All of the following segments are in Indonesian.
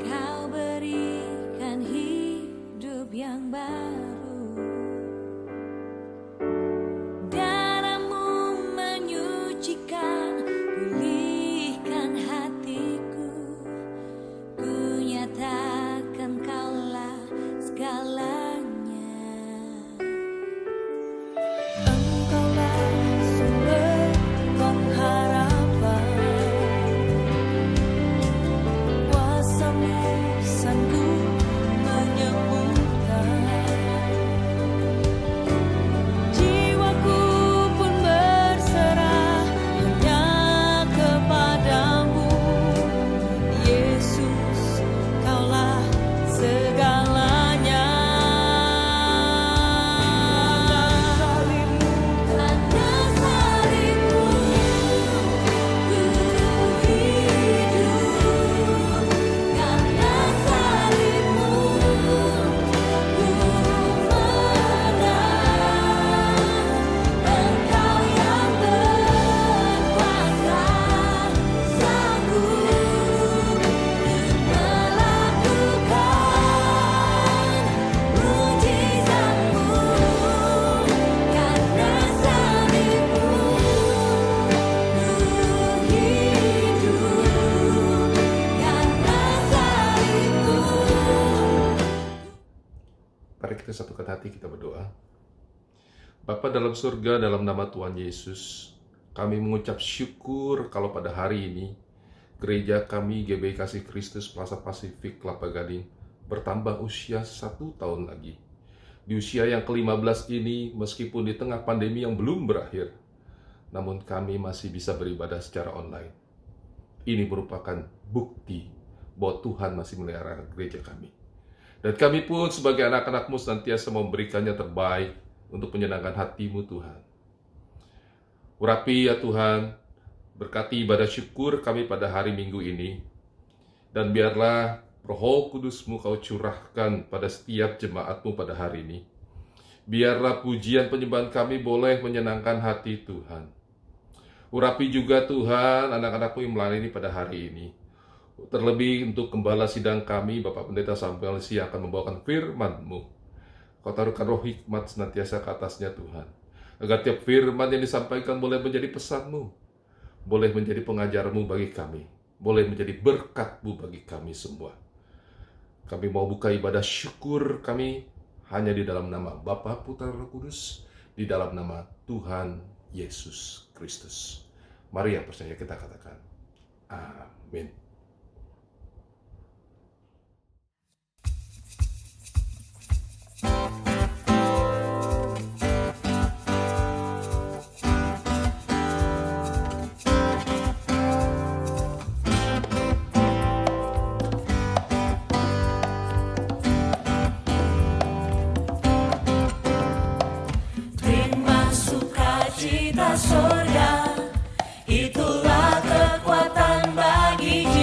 Kau berikan hidup yang baru. Darahmu menyucikan, pulihkan hatiku. Ku nyatakan Kaulah segalanya. Engkaulah sumber pengharapan. Kuasa-Mu sanggup menyembuhkan. Jiwaku pun berserah hanya kepadamu. Yesus, Kaulah segalanya. Karena salib-Mu, ku hidup. Karena salib-Mu, ku menang. Engkau yang berkuasa, sanggup melakukan mujizat-Mu. Karena salib-Mu, ku hidup. Karena salib-Mu. Mari kita satukan hati, kita berdoa. Bapa dalam surga, dalam nama Tuhan Yesus, kami mengucap syukur kalau pada hari ini gereja kami GBI Kasih Kristus Plaza Pasifik Kelapa Gading bertambah usia 1 tahun lagi. Di usia yang ke-15 ini, meskipun di tengah pandemi yang belum berakhir, namun kami masih bisa beribadah secara online. Ini merupakan bukti bahwa Tuhan masih melihara gereja kami. Dan kami pun sebagai anak-anak-Mu senantiasa memberikannya terbaik untuk menyenangkan hati-Mu Tuhan. Urapi ya Tuhan, berkati ibadah syukur kami pada hari Minggu ini. Dan biarlah Roh Kudus-Mu Kau curahkan pada setiap jemaat-Mu pada hari ini. Biarlah pujian penyembahan kami boleh menyenangkan hati Tuhan. Urapi juga Tuhan anak-anak-Mu yang melayani pada hari ini. Terlebih untuk gembala sidang kami, Bapak Pendeta Samuel yang akan membawakan firman-Mu. Kau taruhkan roh hikmat senantiasa ke atasnya Tuhan. Agar tiap firman yang disampaikan boleh menjadi pesan-Mu, boleh menjadi pengajar-Mu bagi kami, boleh menjadi berkat-Mu bagi kami semua. Kami mau buka ibadah syukur kami hanya di dalam nama Bapa, Putra, Roh Kudus, di dalam nama Tuhan Yesus Kristus. Mari ya percaya kita katakan, amin. Terima sukacita sorga, itulah kekuatan bagi jiwa.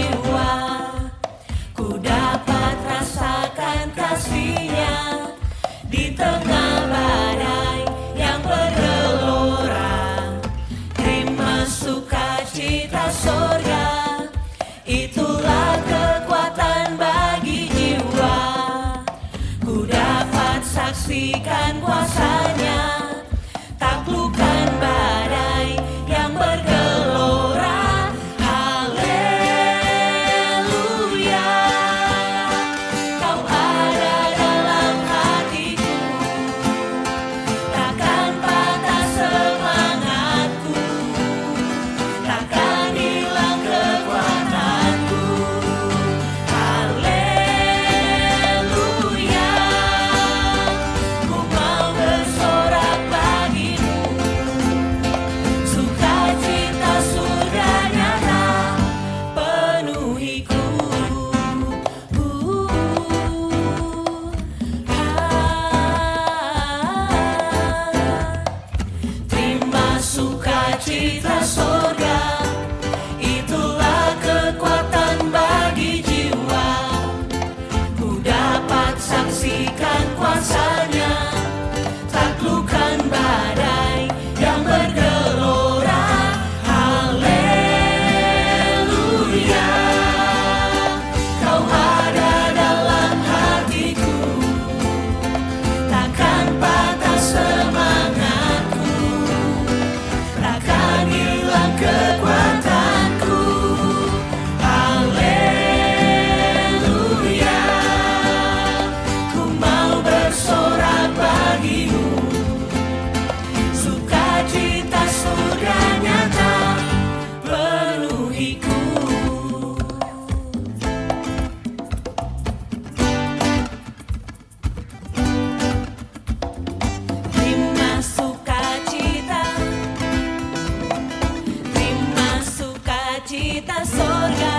sukacita sorga.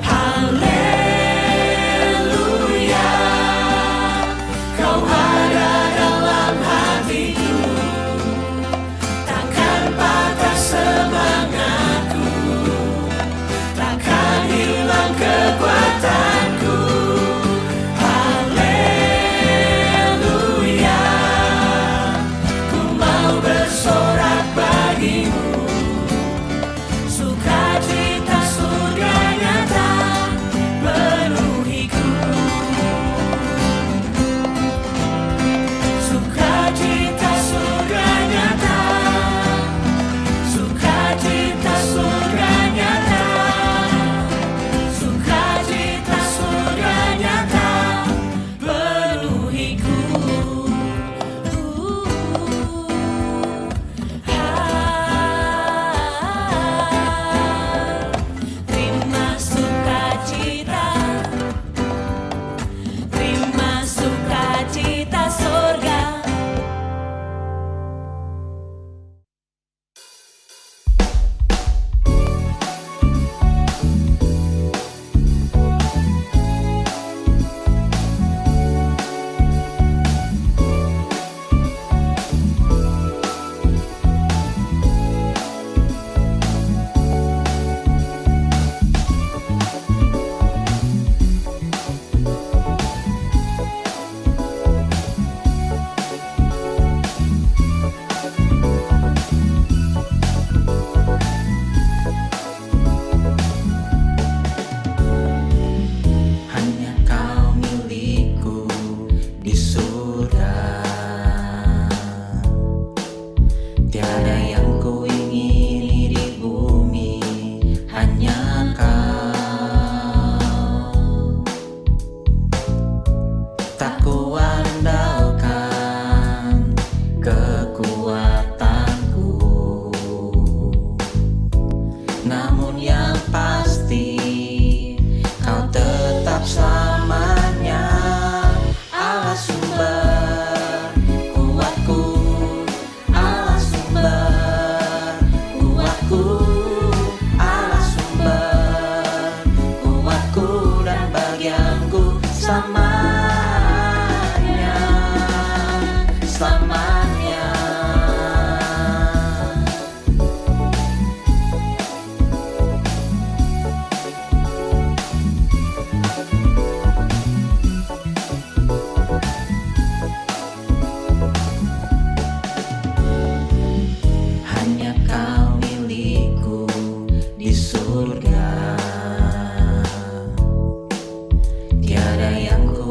Haleluya, kau ada dalam hatiku, takkan patah semangatku, takkan hilang kekuatanku. Haleluya, ku mau bersorak bagimu, sukacita surga nyata penuhiku. Sukacita surga nyata, sukacita surga nyata, sukacita surga nyata penuhiku. Terima sukacita, terima sukacita sorga. Hanya kau milikku di surga, tiada yang ku ingini di bumi, hanya kau. Tak ku andalkan kekuatanku, namun yang pasti kau tetap selamanya Allah sumber kuatku, Allah sumber kuatku, Allah sumber kuatku dan bagianku selamanya, selamanya. Hanya kau milikku di surga, tiada yang ku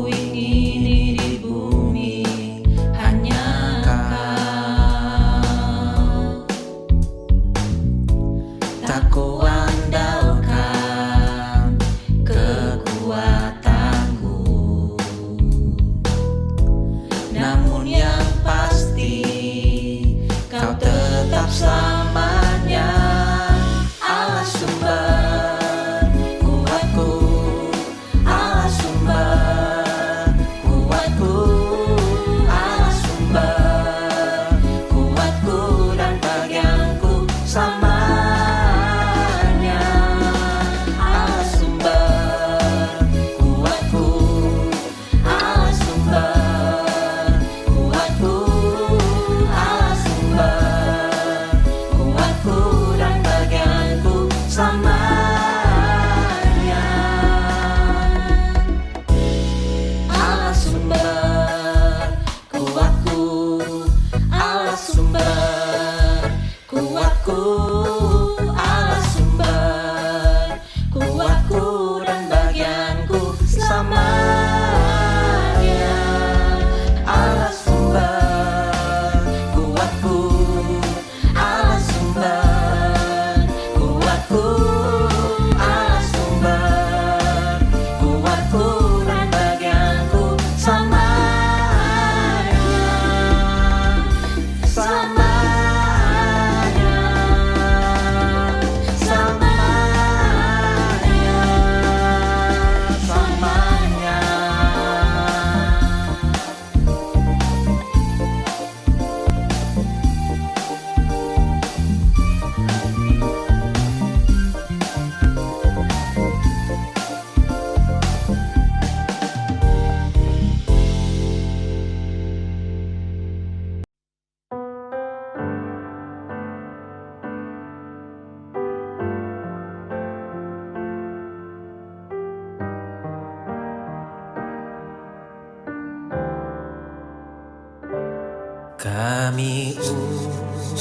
Kami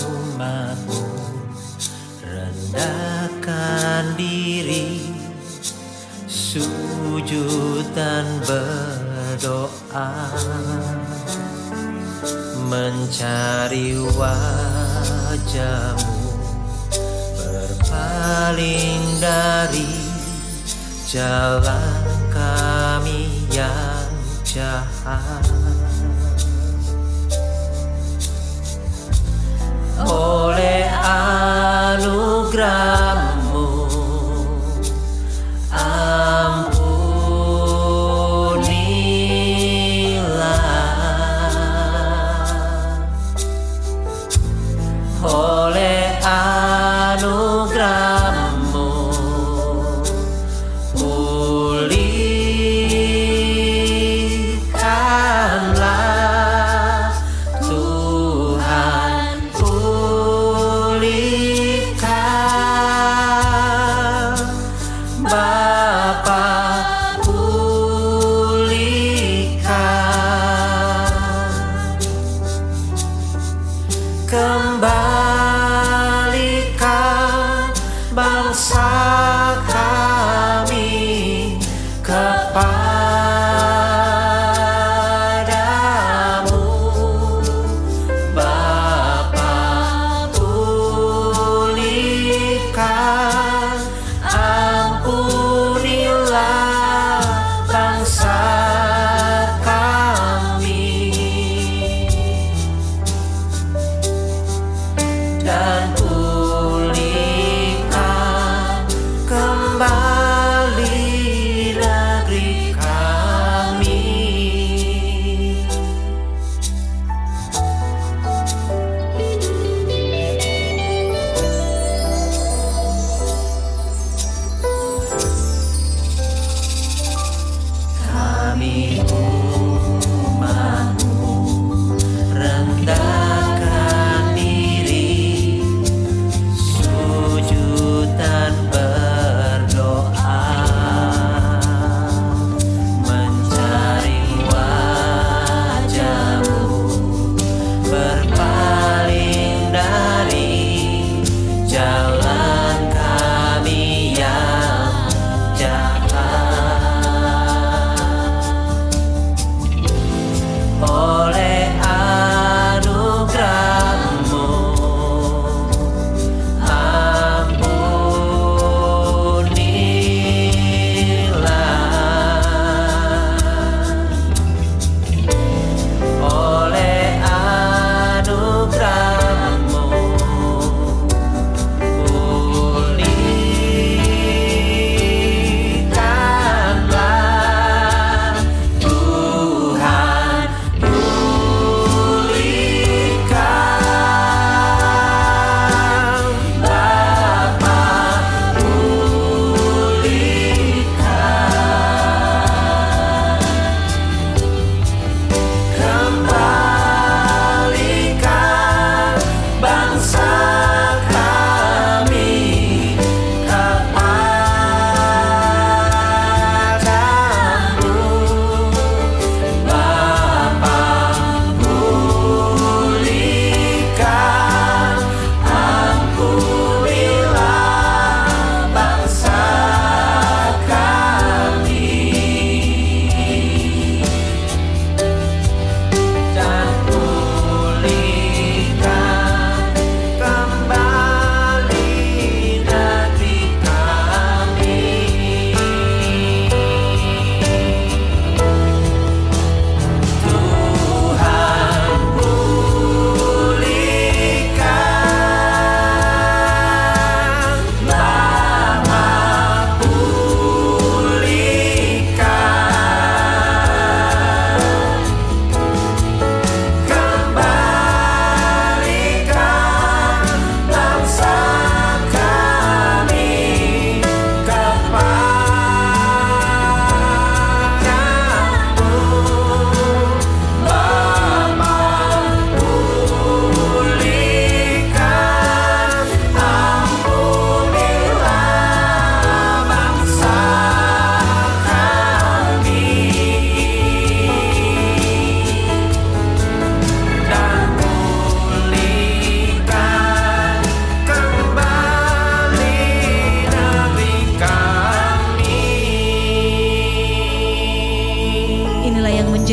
umat-Mu rendahkan diri, sujud dan berdoa, mencari wajah-Mu, berpaling dari jalan kami yang jahat. Oleh anugerah-Mu, ampunilah. Oleh anugerah-Mu, pulihkanlah Tuhan, pulihkan Bapa, pulihkan, kembalikan bangsa kami kepadamu. Bapa, pulihkan, ampunilah bangsa kami, dan pulihkan kembali negeri kami. Kami umat-Mu rendahkan diri, sujud dan berdoa,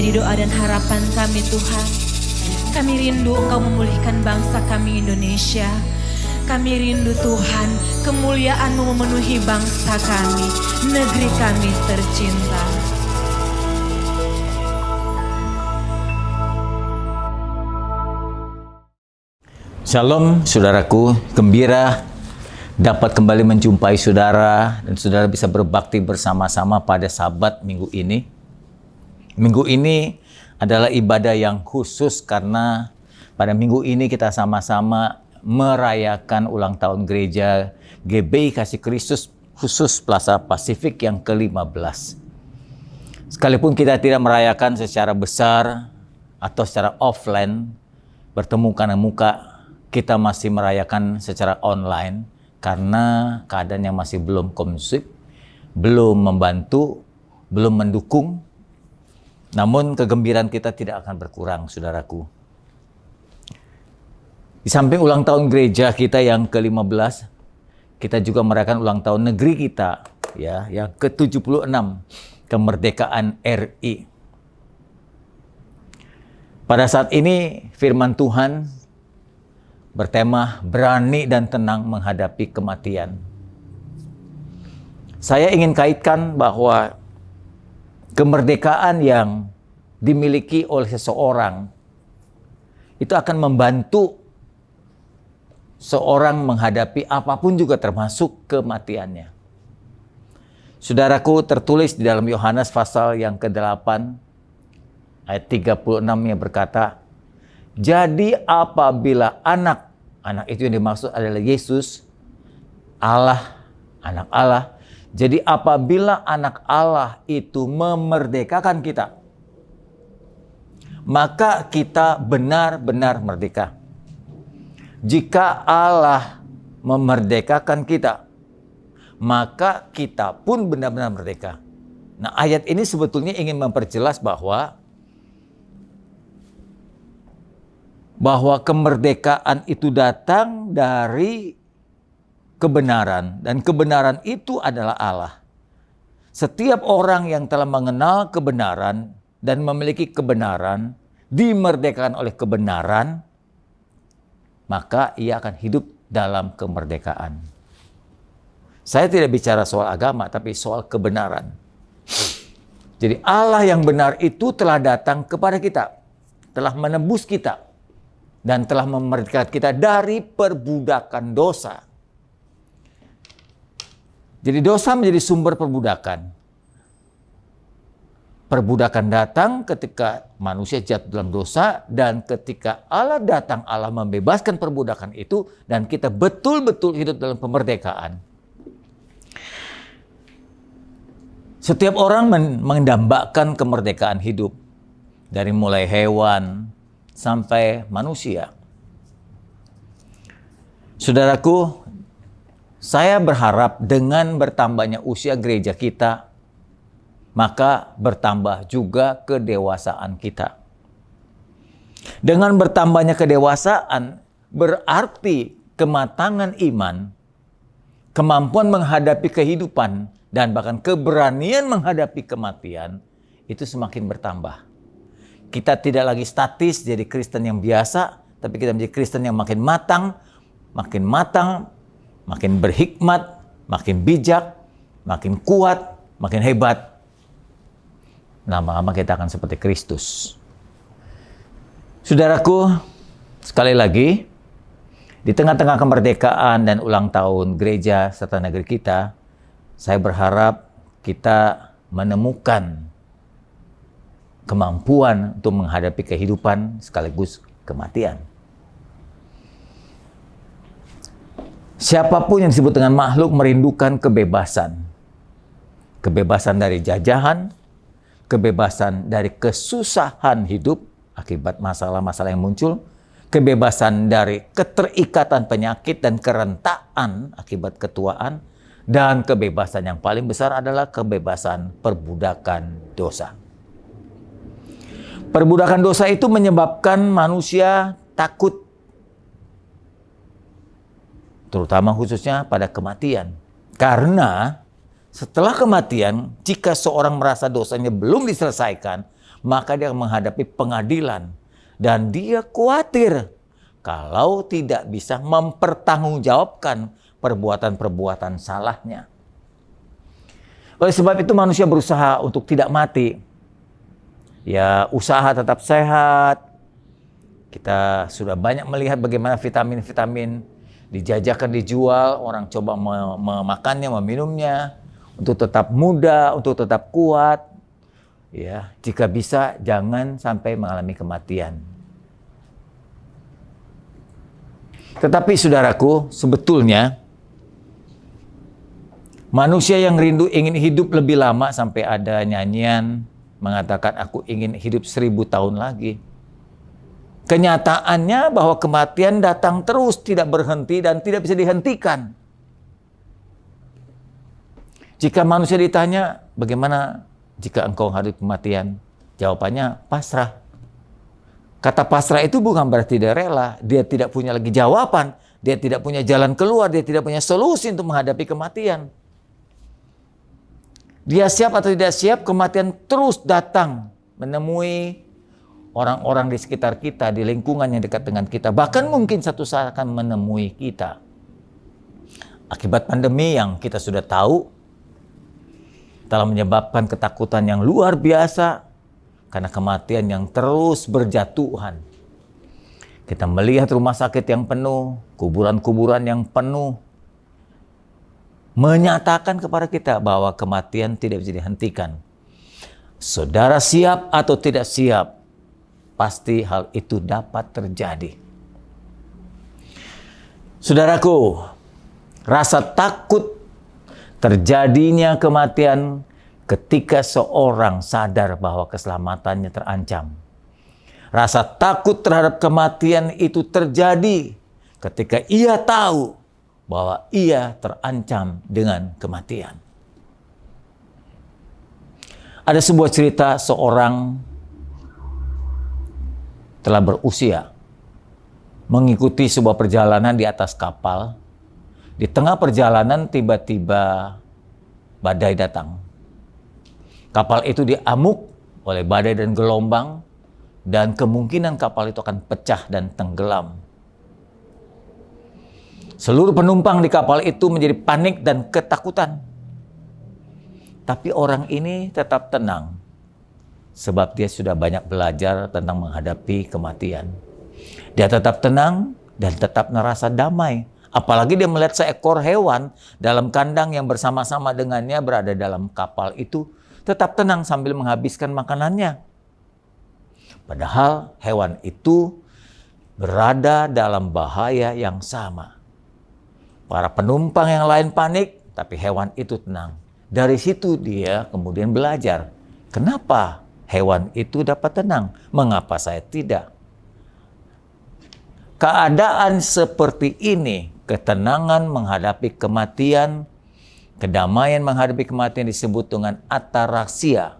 menjadi doa dan harapan kami Tuhan. Kami rindu Engkau memulihkan bangsa kami Indonesia. Kami rindu Tuhan, kemuliaan-Mu memenuhi bangsa kami, negeri kami tercinta. Shalom saudaraku, gembira dapat kembali menjumpai saudara dan saudara bisa berbakti bersama-sama pada Sabat minggu ini. Minggu ini adalah ibadah yang khusus karena pada minggu ini kita sama-sama merayakan ulang tahun gereja GBI Kasih Kristus khusus Plaza Pasifik yang ke-15. Sekalipun kita tidak merayakan secara besar atau secara offline, bertemu muka muka, kita masih merayakan secara online karena keadaan yang masih belum kondusif, belum membantu, belum mendukung. Namun kegembiraan kita tidak akan berkurang, saudaraku. Di samping ulang tahun gereja kita yang ke-15, kita juga merayakan ulang tahun negeri kita, ya, yang ke-76, kemerdekaan RI. Pada saat ini firman Tuhan bertema berani dan tenang menghadapi kematian. Saya ingin kaitkan bahwa kemerdekaan yang dimiliki oleh seseorang itu akan membantu seorang menghadapi apapun juga termasuk kematiannya. Saudaraku, tertulis di dalam Yohanes pasal yang ke-8 ayat 36 yang berkata, jadi apabila anak itu yang dimaksud adalah Yesus, Allah, anak Allah. Jadi apabila anak Allah itu memerdekakan kita, maka kita benar-benar merdeka. Jika Allah memerdekakan kita, maka kita pun benar-benar merdeka. Nah, ayat ini sebetulnya ingin memperjelas bahwa kemerdekaan itu datang dari kebenaran, dan kebenaran itu adalah Allah. Setiap orang yang telah mengenal kebenaran dan memiliki kebenaran, dimerdekakan oleh kebenaran, maka ia akan hidup dalam kemerdekaan. Saya tidak bicara soal agama, tapi soal kebenaran. Jadi Allah yang benar itu telah datang kepada kita, telah menebus kita, dan telah memerdekakan kita dari perbudakan dosa. Jadi dosa menjadi sumber perbudakan. Perbudakan datang ketika manusia jatuh dalam dosa, dan ketika Allah datang, Allah membebaskan perbudakan itu, dan kita betul-betul hidup dalam kemerdekaan. Setiap orang mendambakan kemerdekaan hidup, dari mulai hewan sampai manusia. Saudaraku, saya berharap dengan bertambahnya usia gereja kita, maka bertambah juga kedewasaan kita. Dengan bertambahnya kedewasaan, berarti kematangan iman, kemampuan menghadapi kehidupan, dan bahkan keberanian menghadapi kematian, itu semakin bertambah. Kita tidak lagi statis jadi Kristen yang biasa, tapi kita menjadi Kristen yang makin matang, makin berhikmat, makin bijak, makin kuat, makin hebat. Lama-lama kita akan seperti Kristus. Saudaraku, sekali lagi, di tengah-tengah kemerdekaan dan ulang tahun gereja serta negeri kita, saya berharap kita menemukan kemampuan untuk menghadapi kehidupan sekaligus kematian. Siapapun yang disebut dengan makhluk merindukan kebebasan. Kebebasan dari jajahan, kebebasan dari kesusahan hidup akibat masalah-masalah yang muncul, kebebasan dari keterikatan penyakit dan kerentaan akibat ketuaan, dan kebebasan yang paling besar adalah kebebasan perbudakan dosa. Perbudakan dosa itu menyebabkan manusia takut, terutama khususnya pada kematian. Karena setelah kematian, jika seorang merasa dosanya belum diselesaikan, maka dia akan menghadapi pengadilan. Dan dia khawatir kalau tidak bisa mempertanggungjawabkan perbuatan-perbuatan salahnya. Oleh sebab itu manusia berusaha untuk tidak mati. Ya, usaha tetap sehat. Kita sudah banyak melihat bagaimana vitamin-vitamin dijajakan, dijual, orang coba memakannya, meminumnya untuk tetap muda, untuk tetap kuat. Ya, jika bisa jangan sampai mengalami kematian. Tetapi saudaraku, sebetulnya manusia yang rindu ingin hidup lebih lama, sampai ada nyanyian mengatakan aku ingin hidup 1000 tahun lagi. Kenyataannya bahwa kematian datang terus, tidak berhenti dan tidak bisa dihentikan. Jika manusia ditanya, bagaimana jika engkau menghadapi kematian? Jawabannya pasrah. Kata pasrah itu bukan berarti dia rela, dia tidak punya lagi jawaban, dia tidak punya jalan keluar, dia tidak punya solusi untuk menghadapi kematian. Dia siap atau tidak siap, kematian terus datang menemui orang-orang di sekitar kita, di lingkungan yang dekat dengan kita. Bahkan mungkin satu saat akan menemui kita. Akibat pandemi yang kita sudah tahu, telah menyebabkan ketakutan yang luar biasa, karena kematian yang terus berjatuhan. Kita melihat rumah sakit yang penuh, kuburan-kuburan yang penuh, menyatakan kepada kita bahwa kematian tidak bisa dihentikan. Saudara siap atau tidak siap, pasti hal itu dapat terjadi. Saudaraku, rasa takut terjadinya kematian ketika seorang sadar bahwa keselamatannya terancam. Rasa takut terhadap kematian itu terjadi ketika ia tahu bahwa ia terancam dengan kematian. Ada sebuah cerita seorang telah berusia mengikuti sebuah perjalanan di atas kapal. Di tengah perjalanan tiba-tiba badai datang. Kapal itu diamuk oleh badai dan gelombang, dan kemungkinan kapal itu akan pecah dan tenggelam. Seluruh penumpang di kapal itu menjadi panik dan ketakutan. Tapi orang ini tetap tenang, sebab dia sudah banyak belajar tentang menghadapi kematian. Dia tetap tenang dan tetap merasa damai. Apalagi dia melihat seekor hewan dalam kandang yang bersama-sama dengannya berada dalam kapal itu, tetap tenang sambil menghabiskan makanannya. Padahal hewan itu berada dalam bahaya yang sama. Para penumpang yang lain panik, tapi hewan itu tenang. Dari situ dia kemudian belajar, kenapa hewan itu dapat tenang? Mengapa saya tidak? Keadaan seperti ini, ketenangan menghadapi kematian, kedamaian menghadapi kematian disebut dengan atarasia.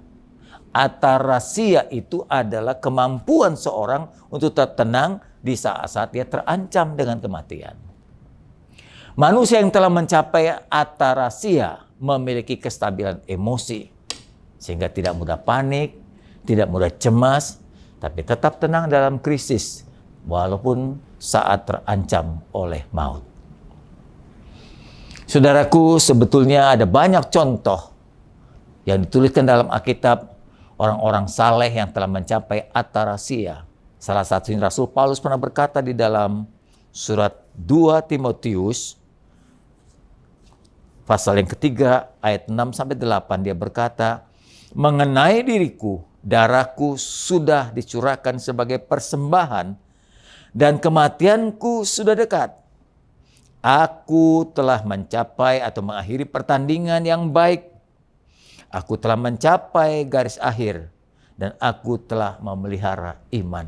Atarasia itu adalah kemampuan seorang untuk tetap tenang di saat-saat dia terancam dengan kematian. Manusia yang telah mencapai atarasia memiliki kestabilan emosi, sehingga tidak mudah panik, tidak mudah cemas, tapi tetap tenang dalam krisis, walaupun saat terancam oleh maut. Saudaraku, sebetulnya ada banyak contoh yang dituliskan dalam Alkitab orang-orang saleh yang telah mencapai atarasia. Salah satunya Rasul Paulus pernah berkata di dalam surat 2 Timotius pasal yang ketiga ayat 6-8, dia berkata, mengenai diriku, darahku sudah dicurahkan sebagai persembahan dan kematianku sudah dekat. Aku telah mencapai atau mengakhiri pertandingan yang baik. Aku telah mencapai garis akhir dan aku telah memelihara iman.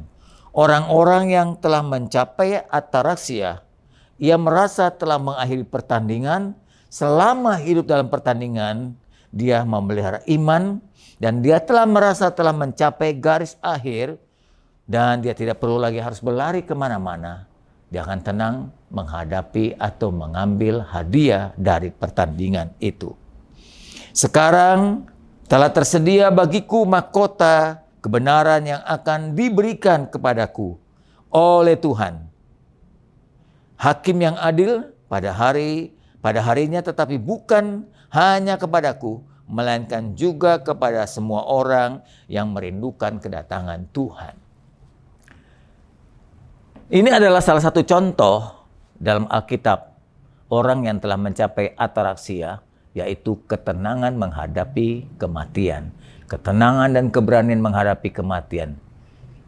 Orang-orang yang telah mencapai atarasia, ia merasa telah mengakhiri pertandingan. Selama hidup dalam pertandingan, dia memelihara iman dan dia telah merasa telah mencapai garis akhir dan dia tidak perlu lagi harus berlari kemana-mana. Dia akan tenang menghadapi atau mengambil hadiah dari pertandingan itu. Sekarang telah tersedia bagiku mahkota kebenaran yang akan diberikan kepadaku oleh Tuhan. Hakim yang adil pada harinya, tetapi bukan hanya kepadaku, melainkan juga kepada semua orang yang merindukan kedatangan Tuhan. Ini adalah salah satu contoh dalam Alkitab orang yang telah mencapai ataraksia, yaitu ketenangan menghadapi kematian. Ketenangan dan keberanian menghadapi kematian.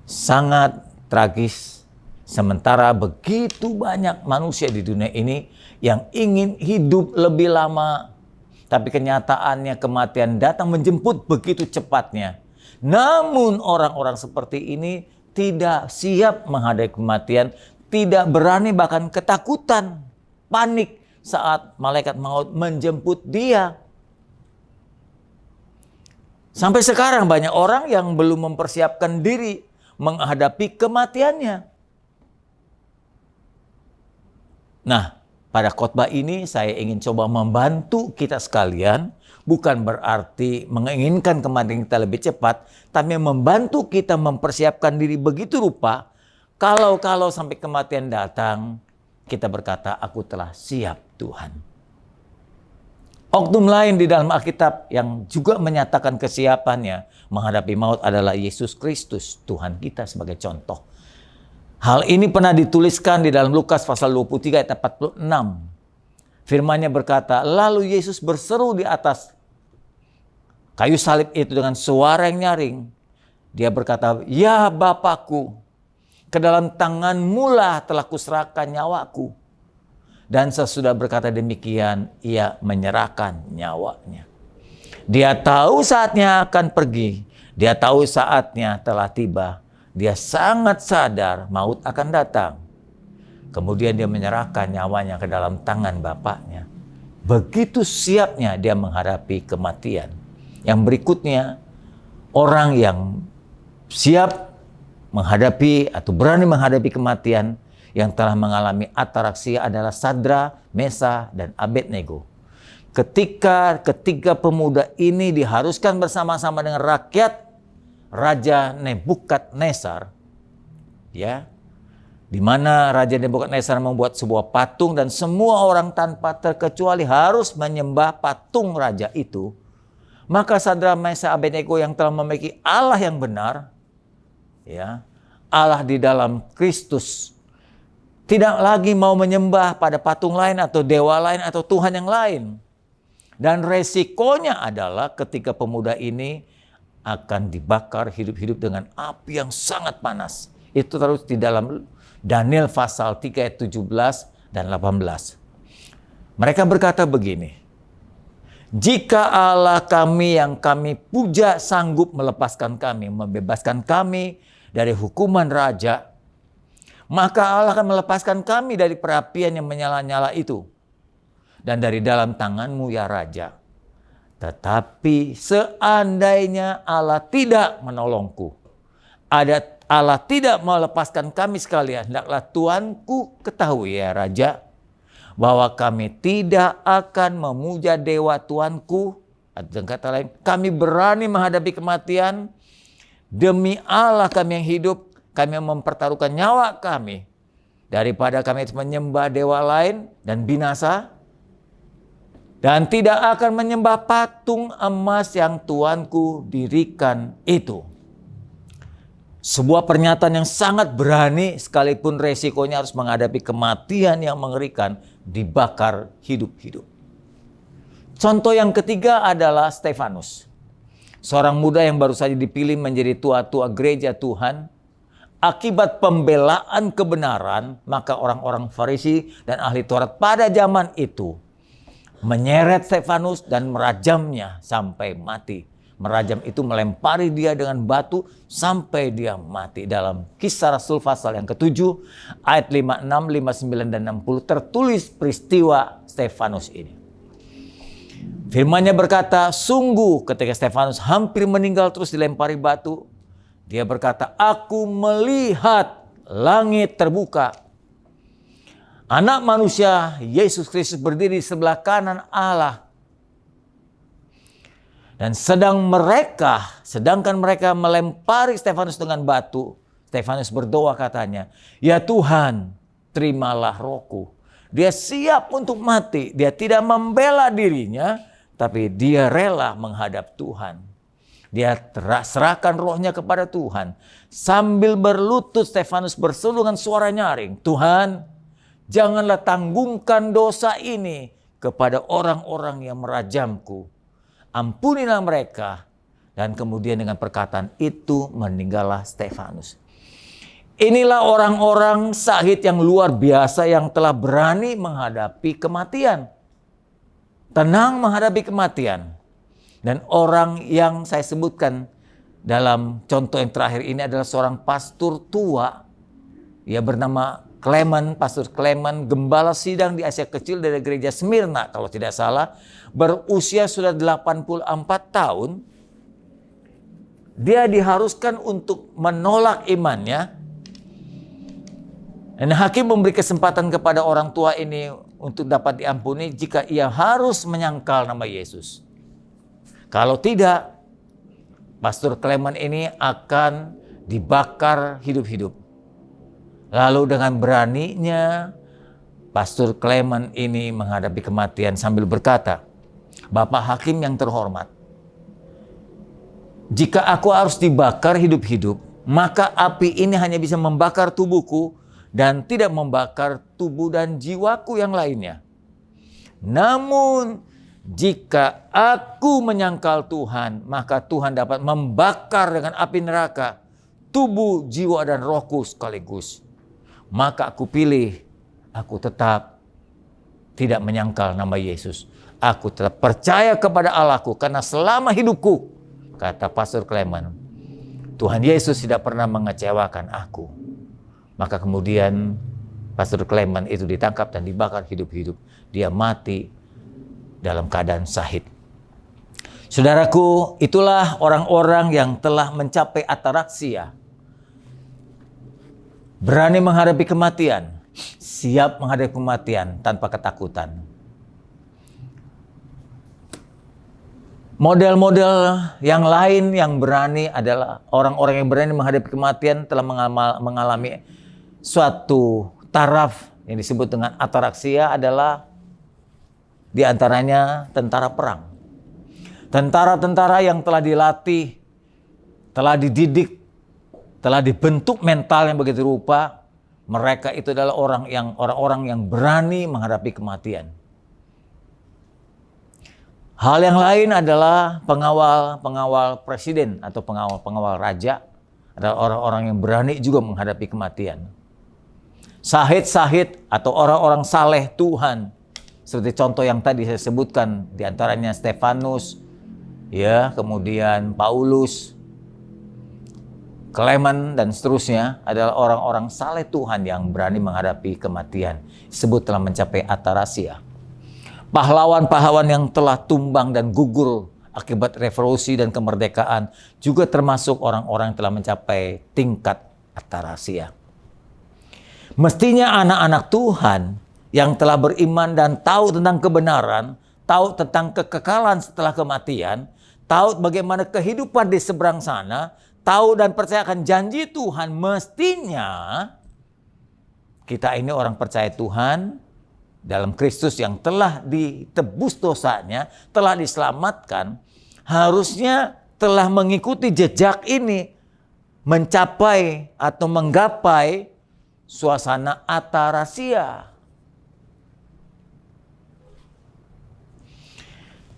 Sangat tragis, sementara begitu banyak manusia di dunia ini yang ingin hidup lebih lama, tapi kenyataannya kematian datang menjemput begitu cepatnya. Namun orang-orang seperti ini tidak siap menghadapi kematian, tidak berani, bahkan ketakutan, panik saat malaikat maut menjemput dia. Sampai sekarang banyak orang yang belum mempersiapkan diri menghadapi kematiannya. Nah, pada khotbah ini saya ingin coba membantu kita sekalian, bukan berarti menginginkan kematian kita lebih cepat, tapi membantu kita mempersiapkan diri begitu rupa, kalau sampai kematian datang, kita berkata, aku telah siap Tuhan. Oknum lain di dalam Alkitab yang juga menyatakan kesiapannya menghadapi maut adalah Yesus Kristus, Tuhan kita sebagai contoh. Hal ini pernah dituliskan di dalam Lukas pasal 23 ayat 46. Firman-Nya berkata, lalu Yesus berseru di atas kayu salib itu dengan suara yang nyaring. Dia berkata, ya Bapakku, ke dalam tangan-Mu lah telah kuserahkan nyawaku. Dan sesudah berkata demikian, ia menyerahkan nyawanya. Dia tahu saatnya akan pergi. Dia tahu saatnya telah tiba. Dia sangat sadar maut akan datang. Kemudian dia menyerahkan nyawanya ke dalam tangan Bapaknya. Begitu siapnya dia menghadapi kematian. Yang berikutnya, orang yang siap menghadapi atau berani menghadapi kematian yang telah mengalami ataraksia adalah Sadra, Mesa, dan Abednego. Ketika ketiga pemuda ini diharuskan bersama-sama dengan rakyat Raja Nebukadnezar, ya, di mana Raja Nebukadnezar membuat sebuah patung dan semua orang tanpa terkecuali harus menyembah patung raja itu, maka Sadra, Mesa, Abednego yang telah memiliki Allah yang benar, ya, Allah di dalam Kristus, tidak lagi mau menyembah pada patung lain atau dewa lain atau Tuhan yang lain. Dan resikonya adalah ketika pemuda ini akan dibakar hidup-hidup dengan api yang sangat panas. Itu terus di dalam Daniel pasal 3 ayat 17 dan 18. Mereka berkata begini, jika Allah kami yang kami puja sanggup melepaskan kami, membebaskan kami dari hukuman raja, maka Allah akan melepaskan kami dari perapian yang menyala-nyala itu dan dari dalam tangan-Mu ya Raja. Tetapi seandainya Allah tidak menolongku, Allah tidak melepaskan kami sekalian, hendaklah Tuanku ketahui ya Raja, bahwa kami tidak akan memuja dewa Tuanku. Dengan kata lain, kami berani menghadapi kematian demi Allah kami yang hidup. Kami mempertaruhkan nyawa kami daripada kami menyembah dewa lain dan binasa. Dan tidak akan menyembah patung emas yang Tuanku dirikan itu. Sebuah pernyataan yang sangat berani sekalipun resikonya harus menghadapi kematian yang mengerikan, dibakar hidup-hidup. Contoh yang ketiga adalah Stefanus. Seorang muda yang baru saja dipilih menjadi tua-tua gereja Tuhan. Akibat pembelaan kebenaran, maka orang-orang Farisi dan ahli Taurat pada zaman itu menyeret Stefanus dan merajamnya sampai mati. Merajam itu melempari dia dengan batu sampai dia mati. Dalam Kisah Rasul pasal yang ke-7 ayat 56, 59 dan 60 tertulis peristiwa Stefanus ini. Firman-Nya berkata, sungguh ketika Stefanus hampir meninggal terus dilempari batu, dia berkata, aku melihat langit terbuka. Anak manusia, Yesus Kristus berdiri di sebelah kanan Allah. Dan sedangkan mereka melempari Stefanus dengan batu, Stefanus berdoa katanya, "Ya Tuhan, terimalah rohku." Dia siap untuk mati. Dia tidak membela dirinya, tapi dia rela menghadap Tuhan. Dia serahkan rohnya kepada Tuhan. Sambil berlutut Stefanus berseru dengan suara nyaring, "Tuhan, janganlah tanggungkan dosa ini kepada orang-orang yang merajamku. Ampunilah mereka." Dan kemudian dengan perkataan itu meninggallah Stefanus. Inilah orang-orang syahid yang luar biasa yang telah berani menghadapi kematian. Tenang menghadapi kematian. Dan orang yang saya sebutkan dalam contoh yang terakhir ini adalah seorang pastor tua. Ia bernama Clement, Pastor Clement, gembala sidang di Asia Kecil dari gereja Smyrna kalau tidak salah. Berusia sudah 84 tahun. Dia diharuskan untuk menolak imannya. Dan hakim memberi kesempatan kepada orang tua ini untuk dapat diampuni jika ia harus menyangkal nama Yesus. Kalau tidak, Pastor Clement ini akan dibakar hidup-hidup. Lalu dengan beraninya, Pastor Clement ini menghadapi kematian sambil berkata, "Bapak Hakim yang terhormat, jika aku harus dibakar hidup-hidup, maka api ini hanya bisa membakar tubuhku dan tidak membakar tubuh dan jiwaku yang lainnya. Namun jika aku menyangkal Tuhan, maka Tuhan dapat membakar dengan api neraka tubuh, jiwa, dan rohku sekaligus. Maka aku pilih, aku tetap tidak menyangkal nama Yesus. Aku tetap percaya kepada Allahku karena selama hidupku," kata Pastor Clement, "Tuhan Yesus tidak pernah mengecewakan aku." Maka kemudian Pastor Clement itu ditangkap dan dibakar hidup-hidup. Dia mati dalam keadaan syahid. Saudaraku, itulah orang-orang yang telah mencapai ataraksia. Berani menghadapi kematian, siap menghadapi kematian tanpa ketakutan. Model-model yang lain yang berani adalah orang-orang yang berani menghadapi kematian telah mengalami suatu taraf yang disebut dengan ataraksia adalah diantaranya tentara perang. Tentara-tentara yang telah dilatih, telah dididik, telah dibentuk mental yang begitu rupa, mereka itu adalah orang-orang yang berani menghadapi kematian. Hal yang lain adalah pengawal presiden atau pengawal raja, adalah orang-orang yang berani juga menghadapi kematian. Syahid-syahid atau orang-orang saleh Tuhan, seperti contoh yang tadi saya sebutkan, diantaranya Stefanus, ya, kemudian Paulus, Clement, dan seterusnya, adalah orang-orang saleh Tuhan yang berani menghadapi kematian. Disebut telah mencapai atarasia. Pahlawan-pahlawan yang telah tumbang dan gugur akibat revolusi dan kemerdekaan juga termasuk orang-orang yang telah mencapai tingkat atarasia. Mestinya anak-anak Tuhan yang telah beriman dan tahu tentang kebenaran, tahu tentang kekekalan setelah kematian, tahu bagaimana kehidupan di seberang sana, tahu dan percaya akan janji Tuhan, mestinya kita ini orang percaya Tuhan dalam Kristus yang telah ditebus dosanya, telah diselamatkan, harusnya telah mengikuti jejak ini, mencapai atau menggapai suasana atarasia.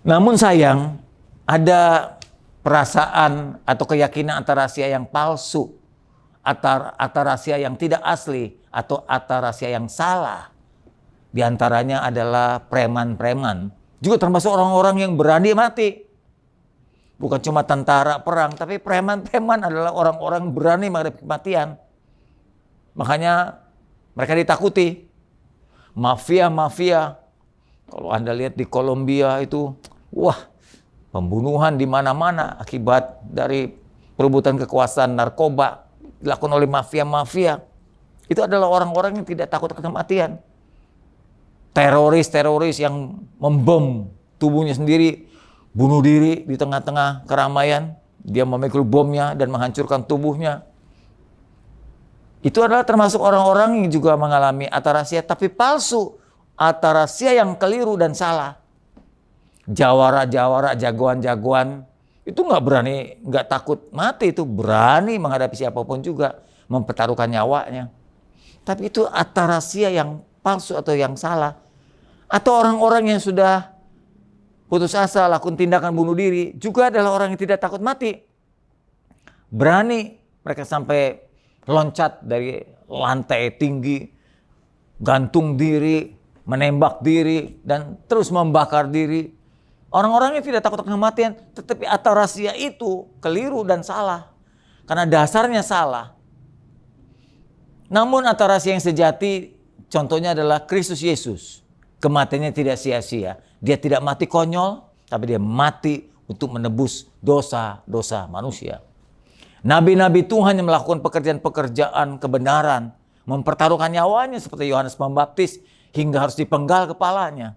Namun sayang, ada perasaan atau keyakinan atarasia yang palsu, atarasia yang tidak asli, atau atarasia yang salah. Di antaranya adalah preman-preman, juga termasuk orang-orang yang berani mati. Bukan cuma tentara perang, tapi preman-preman adalah orang-orang berani menghadapi kematian. Makanya mereka ditakuti. Mafia-mafia. Kalau Anda lihat di Kolombia itu, wah, pembunuhan di mana-mana akibat dari perebutan kekuasaan narkoba dilakukan oleh mafia-mafia. Itu adalah orang-orang yang tidak takut kematian. Teroris-teroris yang membom tubuhnya sendiri, bunuh diri di tengah-tengah keramaian, dia memikul bomnya dan menghancurkan tubuhnya. Itu adalah termasuk orang-orang yang juga mengalami atarasia tapi palsu, atarasia yang keliru dan salah. Jawara-jawara, jagoan-jagoan itu nggak takut mati, itu berani menghadapi siapapun juga, mempertaruhkan nyawanya. Tapi itu atarasia yang palsu atau yang salah. Atau orang-orang yang sudah putus asa lakukan tindakan bunuh diri juga adalah orang yang tidak takut mati. Berani mereka sampai loncat dari lantai tinggi, gantung diri, menembak diri, dan terus membakar diri. Orang-orang yang tidak takut akan kematian, tetapi atarasia itu keliru dan salah. Karena dasarnya salah. Namun atarasia yang sejati contohnya adalah Kristus Yesus. Kematiannya tidak sia-sia. Dia tidak mati konyol, tapi dia mati untuk menebus dosa-dosa manusia. Nabi-nabi Tuhan yang melakukan pekerjaan-pekerjaan kebenaran, mempertaruhkan nyawanya seperti Yohanes Pembaptis hingga harus dipenggal kepalanya.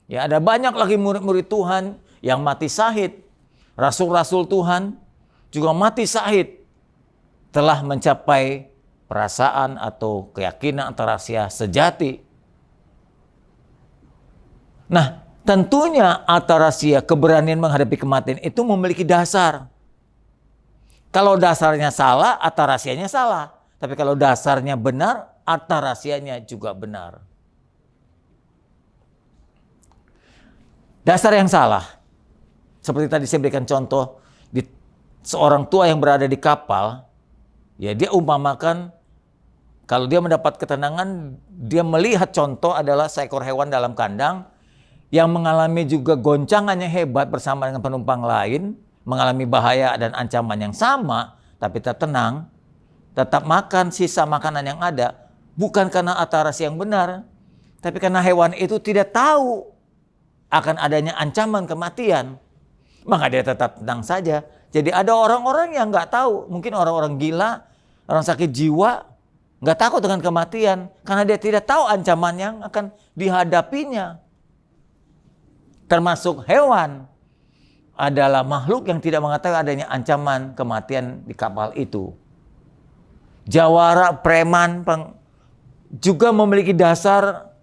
Ya, ada banyak lagi murid-murid Tuhan yang mati syahid. Rasul-rasul Tuhan juga mati syahid telah mencapai perasaan atau keyakinan atarasia sejati. Nah, tentunya atarasia, keberanian menghadapi kematian itu memiliki dasar. Kalau dasarnya salah, atarasianya salah. Tapi kalau dasarnya benar, atarasianya juga benar. Dasar yang salah, seperti tadi saya berikan contoh, di seorang tua yang berada di kapal, ya dia umpamakan kalau dia mendapat ketenangan, dia melihat contoh adalah seekor hewan dalam kandang yang mengalami juga goncangan yang hebat bersama dengan penumpang lain, mengalami bahaya dan ancaman yang sama, tapi tetap tenang, tetap makan sisa makanan yang ada, bukan karena atarasi yang benar, tapi karena hewan itu tidak tahu akan adanya ancaman kematian, maka dia tetap tenang saja. Jadi ada orang-orang yang nggak tahu, mungkin orang-orang gila, orang sakit jiwa, nggak takut dengan kematian, karena dia tidak tahu ancaman yang akan dihadapinya. Termasuk hewan adalah makhluk yang tidak mengetahui adanya ancaman kematian di kapal itu. Jawara, preman juga memiliki dasar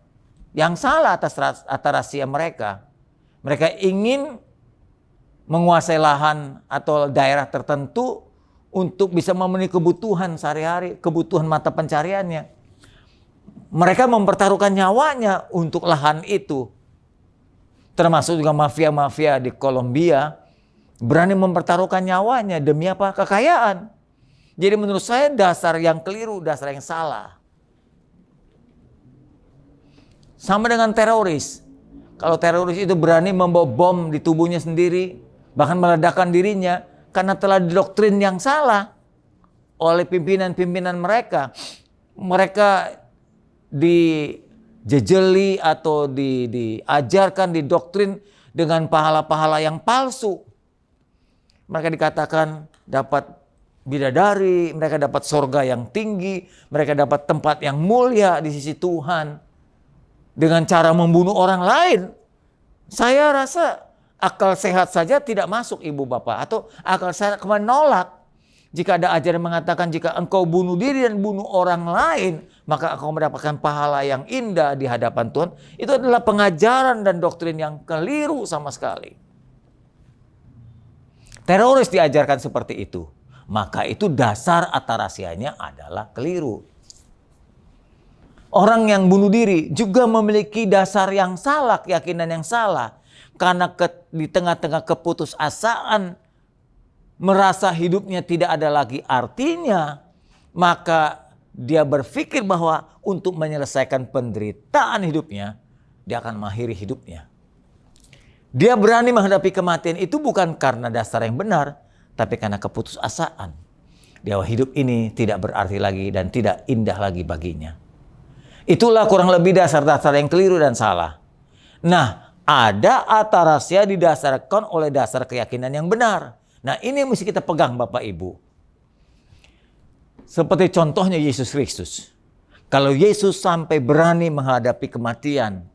yang salah atas atarasia mereka. Mereka ingin menguasai lahan atau daerah tertentu untuk bisa memenuhi kebutuhan sehari-hari, kebutuhan mata pencariannya. Mereka mempertaruhkan nyawanya untuk lahan itu. Termasuk juga mafia-mafia di Kolombia berani mempertaruhkan nyawanya demi apa? Kekayaan. Jadi menurut saya dasar yang keliru, dasar yang salah. Sama dengan teroris. Kalau teroris itu berani membawa bom di tubuhnya sendiri, bahkan meledakkan dirinya karena telah didoktrin yang salah oleh pimpinan-pimpinan mereka. Mereka dijejeli atau diajarkan, didoktrin dengan pahala-pahala yang palsu. Mereka dikatakan dapat bidadari, mereka dapat sorga yang tinggi, mereka dapat tempat yang mulia di sisi Tuhan dengan cara membunuh orang lain. Saya rasa akal sehat saja tidak masuk ibu bapak, atau akal sehat menolak jika ada ajaran mengatakan jika engkau bunuh diri dan bunuh orang lain, maka engkau mendapatkan pahala yang indah di hadapan Tuhan. Itu adalah pengajaran dan doktrin yang keliru sama sekali. Teroris diajarkan seperti itu, maka itu dasar atarasianya adalah keliru. Orang yang bunuh diri juga memiliki dasar yang salah, keyakinan yang salah. Karena di tengah-tengah keputusasaan, merasa hidupnya tidak ada lagi artinya, maka dia berpikir bahwa untuk menyelesaikan penderitaan hidupnya, dia akan mengakhiri hidupnya. Dia berani menghadapi kematian itu bukan karena dasar yang benar, tapi karena keputusasaan. Bahwa hidup ini tidak berarti lagi dan tidak indah lagi baginya. Itulah kurang lebih dasar-dasar yang keliru dan salah. Nah, ada atarasia didasarkan oleh dasar keyakinan yang benar. Nah, ini mesti kita pegang Bapak Ibu. Seperti contohnya Yesus Kristus. Kalau Yesus sampai berani menghadapi kematian,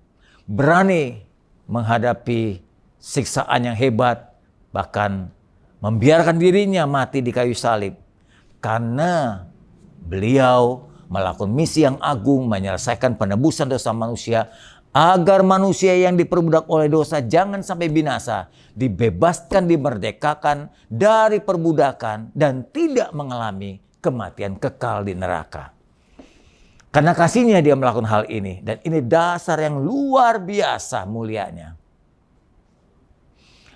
berani menghadapi siksaan yang hebat, bahkan membiarkan dirinya mati di kayu salib. Karena beliau melakukan misi yang agung, menyelesaikan penebusan dosa manusia, agar manusia yang diperbudak oleh dosa jangan sampai binasa, dibebaskan, dimerdekakan dari perbudakan, dan tidak mengalami kematian kekal di neraka. Karena kasihnya dia melakukan hal ini, dan ini dasar yang luar biasa mulianya.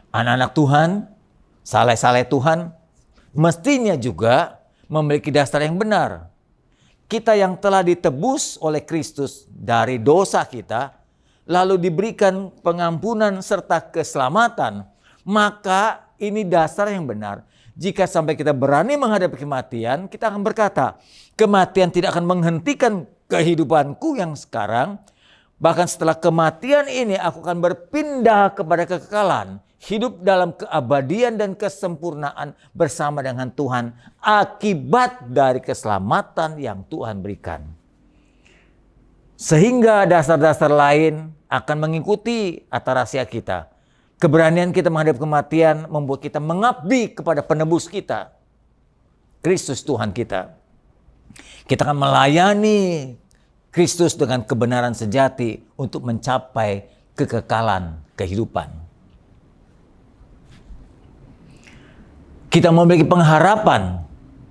Anak-anak Tuhan, saleh-saleh Tuhan, mestinya juga memiliki dasar yang benar. Kita yang telah ditebus oleh Kristus dari dosa kita, lalu diberikan pengampunan serta keselamatan, maka ini dasar yang benar. Jika sampai kita berani menghadapi kematian, kita akan berkata, kematian tidak akan menghentikan kehidupanku yang sekarang. Bahkan setelah kematian ini, aku akan berpindah kepada kekekalan. Hidup dalam keabadian dan kesempurnaan bersama dengan Tuhan akibat dari keselamatan yang Tuhan berikan. Sehingga dasar-dasar lain akan mengikuti atarasia kita. Keberanian kita menghadapi kematian membuat kita mengabdi kepada penebus kita, Kristus Tuhan kita. Kita akan melayani Kristus dengan kebenaran sejati untuk mencapai kekekalan kehidupan. Kita memiliki pengharapan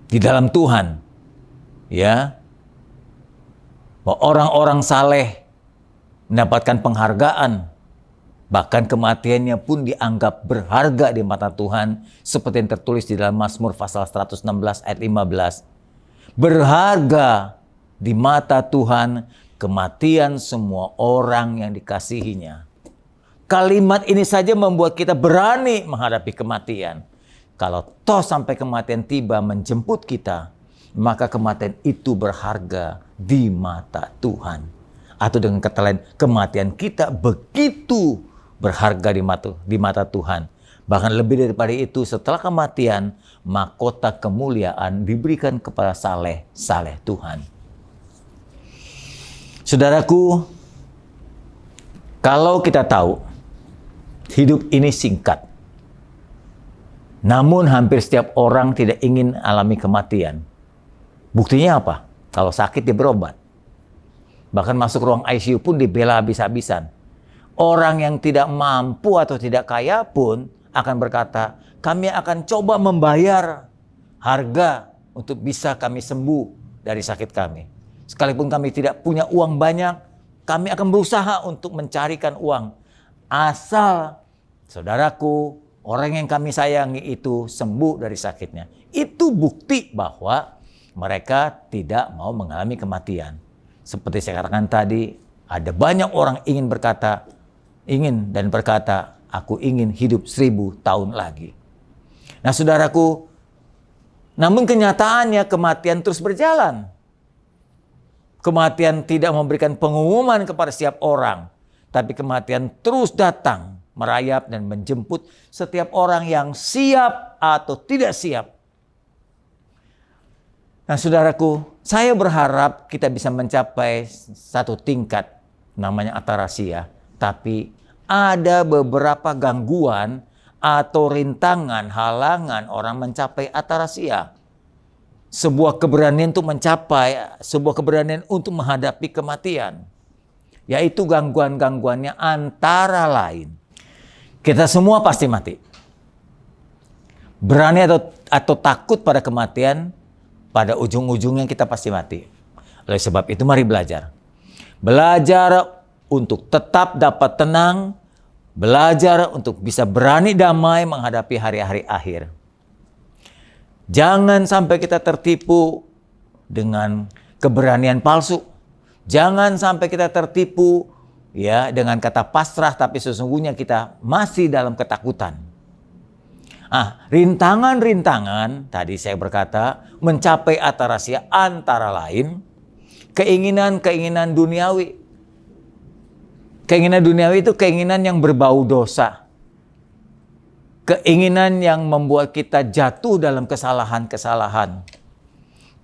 di dalam Tuhan, ya, bahwa orang-orang saleh mendapatkan penghargaan, bahkan kematiannya pun dianggap berharga di mata Tuhan, seperti yang tertulis di dalam Mazmur pasal 116 ayat 15. Berharga di mata Tuhan kematian semua orang yang dikasihinya. Kalimat ini saja membuat kita berani menghadapi kematian. Kalau toh sampai kematian tiba menjemput kita, maka kematian itu berharga di mata Tuhan. Atau dengan kata lain, kematian kita begitu berharga di mata Tuhan. Bahkan lebih daripada itu, setelah kematian, mahkota kemuliaan diberikan kepada saleh-saleh Tuhan. Saudaraku, kalau kita tahu hidup ini singkat, namun hampir setiap orang tidak ingin alami kematian. Buktinya apa? Kalau sakit dia berobat. Bahkan masuk ruang ICU pun dibela habis-habisan. Orang yang tidak mampu atau tidak kaya pun akan berkata, kami akan coba membayar harga untuk bisa kami sembuh dari sakit kami. Sekalipun kami tidak punya uang banyak, kami akan berusaha untuk mencarikan uang. Asal, saudaraku, orang yang kami sayangi itu sembuh dari sakitnya. Itu bukti bahwa mereka tidak mau mengalami kematian. Seperti saya katakan tadi, ada banyak orang ingin berkata, aku ingin hidup 1000 tahun lagi. Nah saudaraku, namun kenyataannya kematian terus berjalan. Kematian tidak memberikan pengumuman kepada setiap orang, tapi kematian terus datang, merayap dan menjemput setiap orang yang siap atau tidak siap. Nah saudaraku, saya berharap kita bisa mencapai satu tingkat namanya atarasia. Tapi ada beberapa gangguan atau rintangan, halangan orang mencapai atarasia. Sebuah keberanian untuk mencapai, sebuah keberanian untuk menghadapi kematian. Yaitu gangguan-gangguannya antara lain, kita semua pasti mati. Berani atau takut pada kematian, pada ujung-ujungnya kita pasti mati. Oleh sebab itu mari belajar. Belajar untuk tetap dapat tenang. Belajar untuk bisa berani damai menghadapi hari-hari akhir. Jangan sampai kita tertipu dengan keberanian palsu. Jangan sampai kita tertipu dengan kata pasrah, tapi sesungguhnya kita masih dalam ketakutan. Rintangan-rintangan, tadi saya berkata, mencapai atarasia antara lain, keinginan-keinginan duniawi. Keinginan duniawi itu keinginan yang berbau dosa. Keinginan yang membuat kita jatuh dalam kesalahan-kesalahan.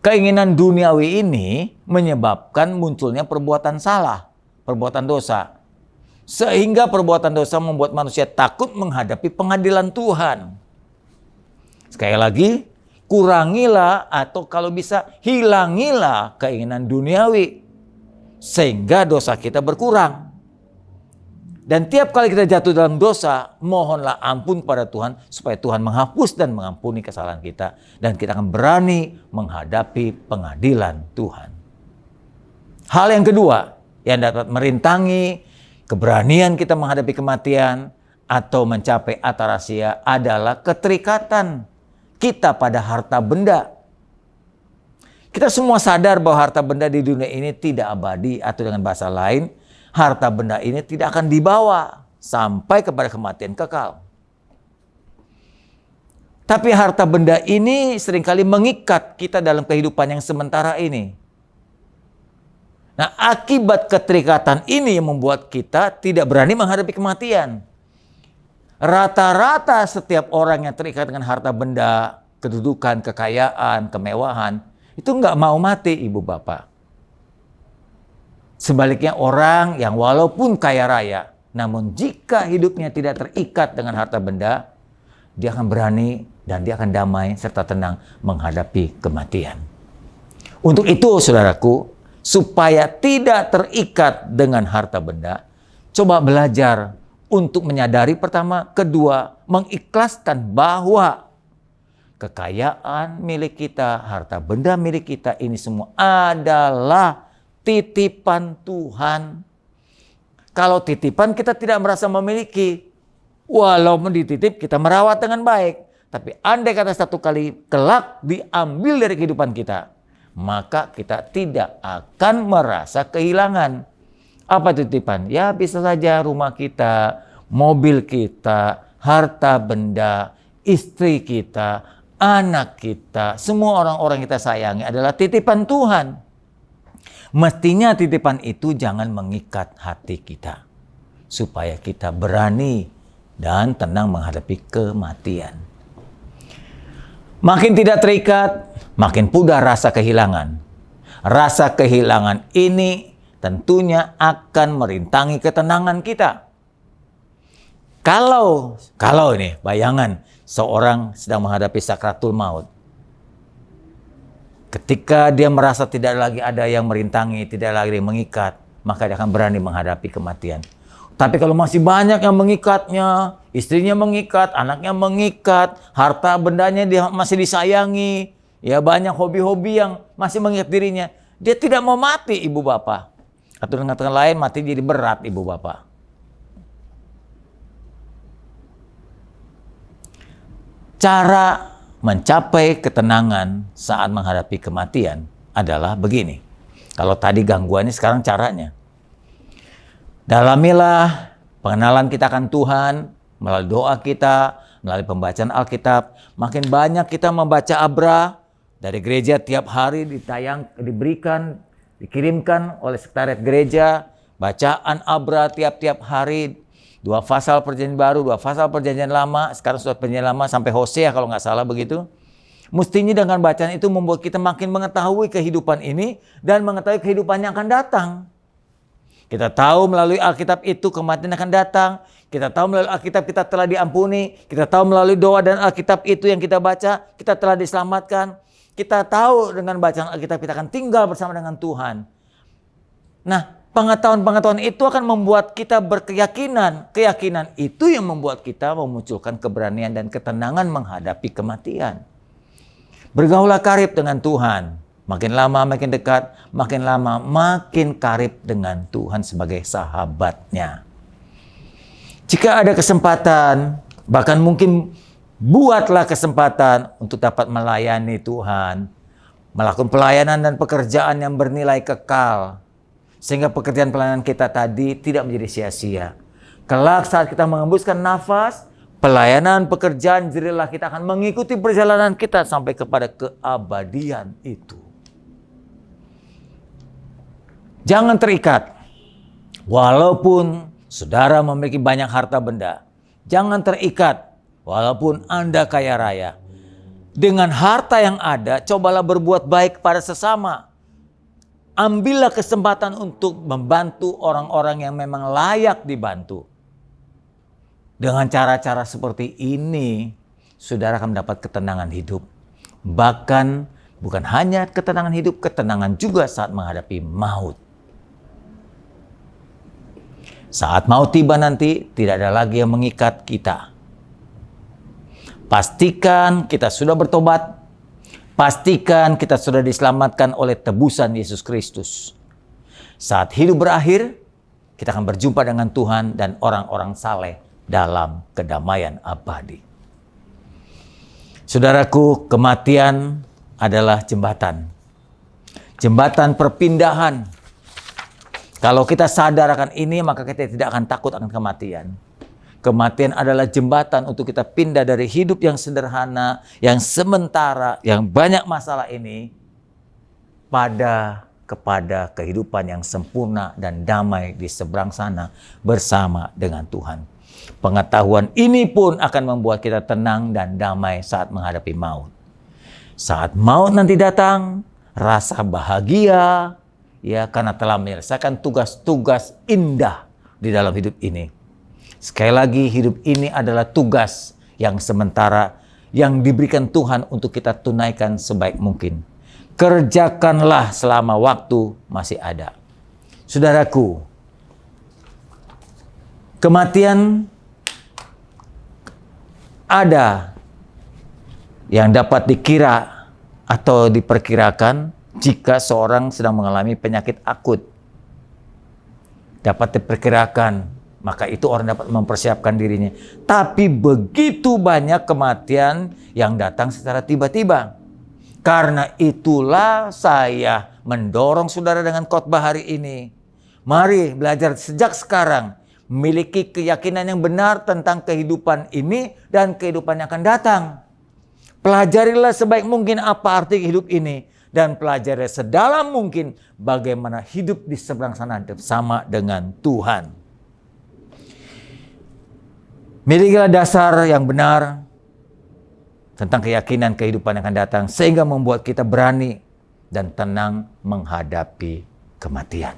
Keinginan duniawi ini menyebabkan munculnya perbuatan salah, perbuatan dosa. Sehingga perbuatan dosa membuat manusia takut menghadapi pengadilan Tuhan. Sekali lagi, kurangilah atau kalau bisa hilangilah keinginan duniawi. Sehingga dosa kita berkurang. Dan tiap kali kita jatuh dalam dosa, mohonlah ampun pada Tuhan supaya Tuhan menghapus dan mengampuni kesalahan kita. Dan kita akan berani menghadapi pengadilan Tuhan. Hal yang kedua yang dapat merintangi keberanian kita menghadapi kematian atau mencapai atarasia adalah keterikatan kita pada harta benda. Kita semua sadar bahwa harta benda di dunia ini tidak abadi, atau dengan bahasa lain, harta benda ini tidak akan dibawa sampai kepada kematian kekal. Tapi harta benda ini seringkali mengikat kita dalam kehidupan yang sementara ini. Nah, akibat keterikatan ini yang membuat kita tidak berani menghadapi kematian. Rata-rata setiap orang yang terikat dengan harta benda, kedudukan, kekayaan, kemewahan, itu nggak mau mati, ibu bapak. Sebaliknya orang yang walaupun kaya raya, namun jika hidupnya tidak terikat dengan harta benda, dia akan berani dan dia akan damai serta tenang menghadapi kematian. Untuk itu, saudaraku, supaya tidak terikat dengan harta benda, coba belajar untuk menyadari pertama, kedua, mengikhlaskan bahwa kekayaan milik kita, harta benda milik kita ini semua adalah titipan Tuhan. Kalau titipan kita tidak merasa memiliki, walaupun dititip kita merawat dengan baik. Tapi andai kata satu kali kelak diambil dari kehidupan kita, maka kita tidak akan merasa kehilangan. Apa titipan? Ya bisa saja rumah kita, mobil kita, harta benda, istri kita, anak kita, semua orang-orang kita sayangi adalah titipan Tuhan. Mestinya titipan itu jangan mengikat hati kita, supaya kita berani dan tenang menghadapi kematian. Makin tidak terikat, makin pudar rasa kehilangan. Rasa kehilangan ini tentunya akan merintangi ketenangan kita. Kalau ini bayangan seorang sedang menghadapi sakratul maut. Ketika dia merasa tidak lagi ada yang merintangi, tidak lagi yang mengikat, maka dia akan berani menghadapi kematian. Tapi kalau masih banyak yang mengikatnya, istrinya mengikat, anaknya mengikat, harta bendanya dia masih disayangi, ya banyak hobi-hobi yang masih mengikat dirinya, dia tidak mau mati, ibu bapak. Atau dengan kata lain, mati jadi berat, ibu bapak. Cara mencapai ketenangan saat menghadapi kematian adalah begini. Kalau tadi gangguannya, sekarang caranya. Dalamilah pengenalan kita akan Tuhan melalui doa kita, melalui pembacaan Alkitab. Makin banyak kita membaca Abra dari gereja tiap hari dikirimkan oleh sekretariat gereja. Bacaan Abra tiap-tiap hari. 2 pasal perjanjian baru, 2 pasal perjanjian lama. Sekarang sudah perjanjian lama sampai Hosea kalau nggak salah begitu. Mestinya dengan bacaan itu membuat kita makin mengetahui kehidupan ini dan mengetahui kehidupan yang akan datang. Kita tahu melalui Alkitab itu kematian akan datang. Kita tahu melalui Alkitab kita telah diampuni. Kita tahu melalui doa dan Alkitab itu yang kita baca, kita telah diselamatkan. Kita tahu dengan bacaan Alkitab kita akan tinggal bersama dengan Tuhan. Nah, pengetahuan-pengetahuan itu akan membuat kita berkeyakinan. Keyakinan itu yang membuat kita memunculkan keberanian dan ketenangan menghadapi kematian. Bergaulah karib dengan Tuhan. Makin lama makin dekat, makin lama makin karib dengan Tuhan sebagai sahabatnya. Jika ada kesempatan, bahkan mungkin buatlah kesempatan untuk dapat melayani Tuhan. Melakukan pelayanan dan pekerjaan yang bernilai kekal. Sehingga pekerjaan pelayanan kita tadi tidak menjadi sia-sia. Kelak saat kita mengembuskan nafas, pelayanan pekerjaan jerilah kita akan mengikuti perjalanan kita sampai kepada keabadian itu. Jangan terikat. Walaupun saudara memiliki banyak harta benda, jangan terikat walaupun Anda kaya raya. Dengan harta yang ada, cobalah berbuat baik pada sesama. Ambillah kesempatan untuk membantu orang-orang yang memang layak dibantu. Dengan cara-cara seperti ini, saudara akan mendapat ketenangan hidup. Bahkan bukan hanya ketenangan hidup, ketenangan juga saat menghadapi maut. Saat maut tiba nanti, tidak ada lagi yang mengikat kita. Pastikan kita sudah bertobat. Pastikan kita sudah diselamatkan oleh tebusan Yesus Kristus. Saat hidup berakhir, kita akan berjumpa dengan Tuhan dan orang-orang saleh dalam kedamaian abadi. Saudaraku, kematian adalah jembatan. Jembatan perpindahan. Kalau kita sadar akan ini, maka kita tidak akan takut akan kematian. Kematian adalah jembatan untuk kita pindah dari hidup yang sederhana, yang sementara, yang banyak masalah ini, kepada kehidupan yang sempurna dan damai di seberang sana bersama dengan Tuhan. Pengetahuan ini pun akan membuat kita tenang dan damai saat menghadapi maut. Saat maut nanti datang, rasa bahagia ya karena telah menyelesaikan tugas-tugas indah di dalam hidup ini. Sekali lagi, hidup ini adalah tugas yang sementara yang diberikan Tuhan untuk kita tunaikan sebaik mungkin. Kerjakanlah selama waktu masih ada. Saudaraku, kematian ada yang dapat dikira atau diperkirakan jika seorang sedang mengalami penyakit akut. Dapat diperkirakan, maka itu orang dapat mempersiapkan dirinya. Tapi begitu banyak kematian yang datang secara tiba-tiba. Karena itulah saya mendorong saudara dengan khotbah hari ini. Mari belajar sejak sekarang. Memiliki keyakinan yang benar tentang kehidupan ini dan kehidupan yang akan datang. Pelajarilah sebaik mungkin apa arti hidup ini. Dan pelajarilah sedalam mungkin bagaimana hidup di seberang sana bersama dengan Tuhan. Milikilah dasar yang benar tentang keyakinan kehidupan yang akan datang sehingga membuat kita berani dan tenang menghadapi kematian.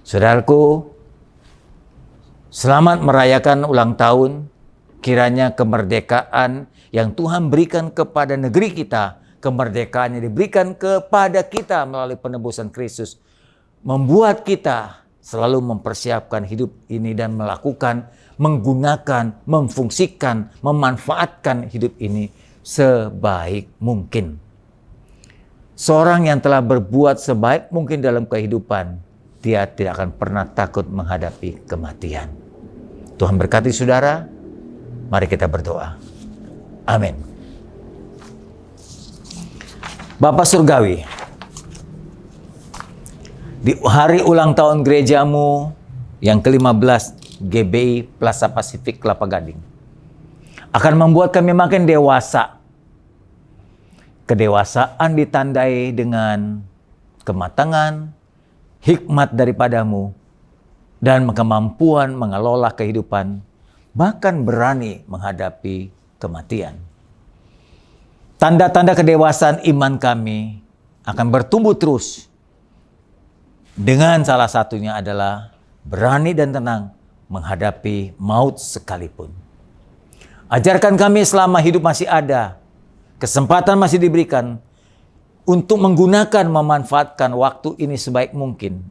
Saudaraku, selamat merayakan ulang tahun. Kiranya kemerdekaan yang Tuhan berikan kepada negeri kita, kemerdekaan yang diberikan kepada kita melalui penebusan Kristus, membuat kita selalu mempersiapkan hidup ini dan menggunakan, memfungsikan, memanfaatkan hidup ini sebaik mungkin. Seorang yang telah berbuat sebaik mungkin dalam kehidupan, dia tidak akan pernah takut menghadapi kematian. Tuhan berkati saudara, mari kita berdoa. Amin. Bapa Surgawi, di hari ulang tahun gerejamu yang ke-15, GBI Plaza Pasifik Kelapa Gading, akan membuat kami makin dewasa. Kedewasaan ditandai dengan kematangan, hikmat daripadamu, dan kemampuan mengelola kehidupan, bahkan berani menghadapi kematian. Tanda-tanda kedewasaan iman kami akan bertumbuh terus. Dengan salah satunya adalah berani dan tenang menghadapi maut sekalipun. Ajarkan kami selama hidup masih ada, kesempatan masih diberikan untuk menggunakan, memanfaatkan waktu ini sebaik mungkin.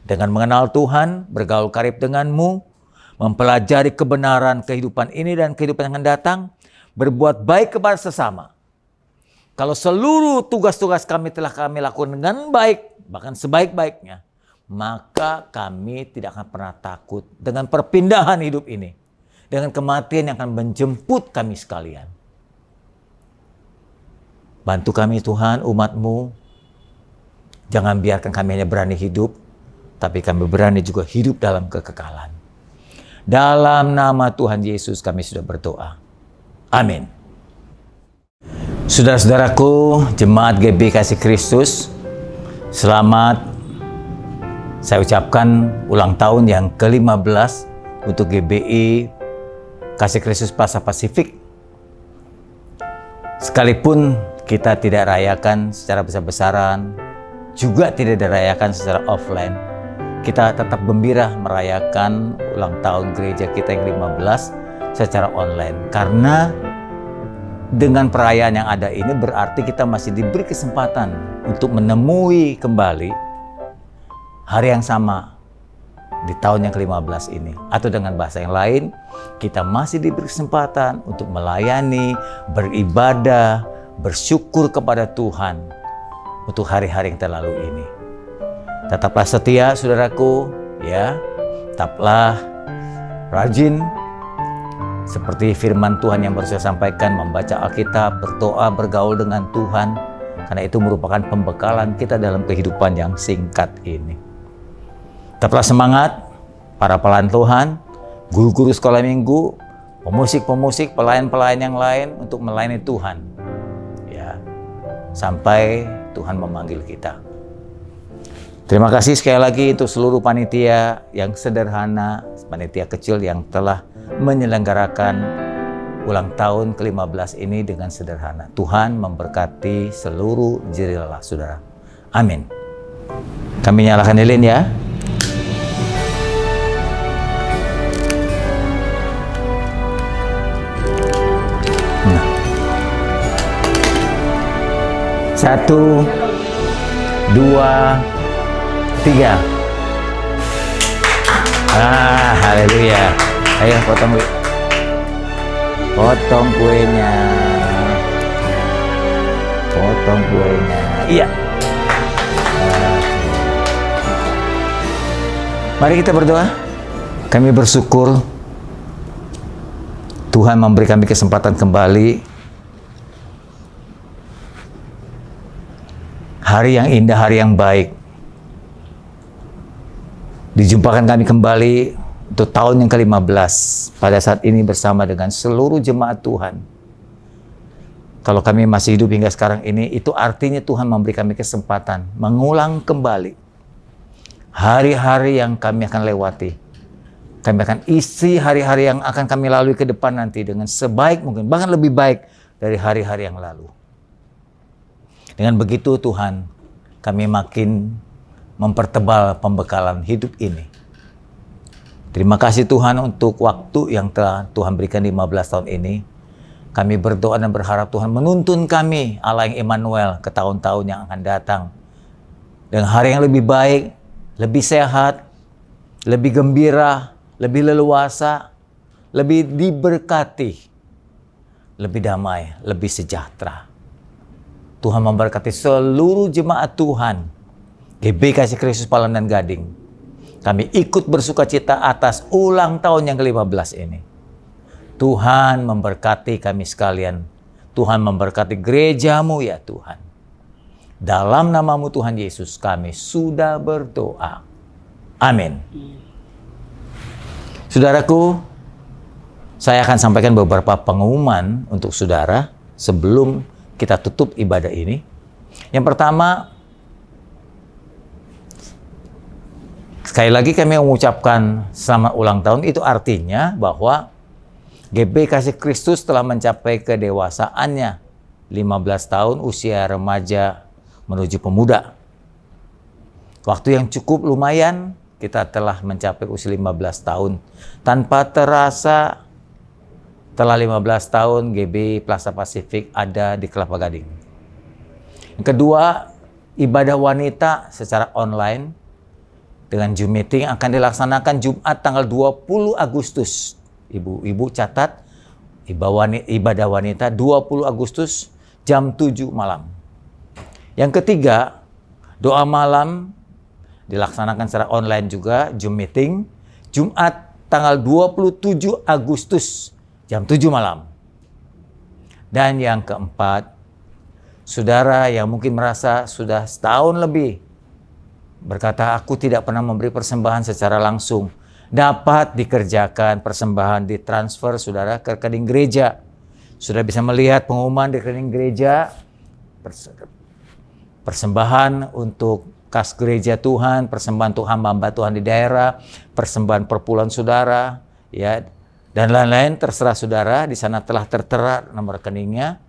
Dengan mengenal Tuhan, bergaul karib denganmu, mempelajari kebenaran kehidupan ini dan kehidupan yang akan datang, berbuat baik kepada sesama. Kalau seluruh tugas-tugas kami telah kami lakukan dengan baik, bahkan sebaik-baiknya, maka kami tidak akan pernah takut dengan perpindahan hidup ini. Dengan kematian yang akan menjemput kami sekalian. Bantu kami Tuhan, umat-Mu. Jangan biarkan kami hanya berani hidup, tapi kami berani juga hidup dalam kekekalan. Dalam nama Tuhan Yesus kami sudah berdoa. Amin. Saudara-saudaraku, Jemaat GB Kasih Kristus, selamat saya ucapkan ulang tahun yang ke-15 untuk GBI Kasih Kristus Plaza Pasifik. Sekalipun kita tidak rayakan secara besar-besaran, juga tidak dirayakan secara offline, kita tetap gembira merayakan ulang tahun gereja kita yang 15 secara online. Karena dengan perayaan yang ada ini berarti kita masih diberi kesempatan untuk menemui kembali hari yang sama di tahun yang ke-15 ini. Atau dengan bahasa yang lain, kita masih diberi kesempatan untuk melayani, beribadah, bersyukur kepada Tuhan untuk hari-hari yang terlalu ini. Tetaplah setia, saudaraku, ya. Tetaplah rajin seperti firman Tuhan yang baru saya sampaikan, membaca Alkitab, berdoa, bergaul dengan Tuhan, karena itu merupakan pembekalan kita dalam kehidupan yang singkat ini. Tetaplah semangat, para pelayan Tuhan, guru-guru sekolah minggu, pemusik-pemusik, pelayan-pelayan yang lain untuk melayani Tuhan, ya, sampai Tuhan memanggil kita. Terima kasih sekali lagi untuk seluruh panitia yang sederhana, panitia kecil yang telah menyelenggarakan ulang tahun ke-15 ini dengan sederhana. Tuhan memberkati seluruh jerilah saudara. Amin. Kami nyalakan lilin ya. Nah. 1, 2, 3. Haleluya. Ayo potong kuenya. Potong kuenya. Iya. Mari kita berdoa. Kami bersyukur Tuhan memberi kami kesempatan kembali. Hari yang indah, hari yang baik. Dijumpakan kami kembali untuk tahun yang ke-15 pada saat ini bersama dengan seluruh jemaat Tuhan. Kalau kami masih hidup hingga sekarang ini, itu artinya Tuhan memberi kami kesempatan mengulang kembali hari-hari yang kami akan lewati. Kami akan isi hari-hari yang akan kami lalui ke depan nanti dengan sebaik mungkin, bahkan lebih baik dari hari-hari yang lalu. Dengan begitu Tuhan, kami makin mempertebal pembekalan hidup ini. Terima kasih Tuhan untuk waktu yang telah Tuhan berikan 15 tahun ini. Kami berdoa dan berharap Tuhan menuntun kami, Allah yang Immanuel, ke tahun-tahun yang akan datang. Dengan hari yang lebih baik, lebih sehat, lebih gembira, lebih leluasa, lebih diberkati, lebih damai, lebih sejahtera. Tuhan memberkati seluruh jemaat Tuhan. GB Kasih Kristus Palan dan Gading. Kami ikut bersukacita atas ulang tahun yang ke-15 ini. Tuhan memberkati kami sekalian. Tuhan memberkati gerejamu ya Tuhan. Dalam namamu Tuhan Yesus kami sudah berdoa. Amin. Saudaraku, saya akan sampaikan beberapa pengumuman untuk saudara sebelum kita tutup ibadah ini. Yang pertama, sekali lagi kami mengucapkan selamat ulang tahun. Itu artinya bahwa GB Kasih Kristus telah mencapai kedewasaannya. 15 tahun usia remaja menuju pemuda. Waktu yang cukup lumayan, kita telah mencapai usia 15 tahun. Tanpa terasa, telah 15 tahun GB Plaza Pasifik ada di Kelapa Gading. Yang kedua, ibadah wanita secara online dengan Zoom meeting akan dilaksanakan Jumat tanggal 20 Agustus. Ibu-ibu catat, ibadah wanita 20 Agustus jam 7 malam. Yang ketiga, doa malam dilaksanakan secara online juga, Zoom meeting, Jumat tanggal 27 Agustus jam 7 malam. Dan yang keempat, saudara yang mungkin merasa sudah setahun lebih berkata, aku tidak pernah memberi persembahan secara langsung. Dapat dikerjakan persembahan ditransfer saudara ke rekening gereja. Sudah bisa melihat pengumuman di rekening gereja. Persembahan untuk kas gereja Tuhan, persembahan untuk hamba-hamba Tuhan di daerah, persembahan perpuluhan saudara, ya, dan lain-lain terserah saudara. Di sana telah tertera nomor rekeningnya.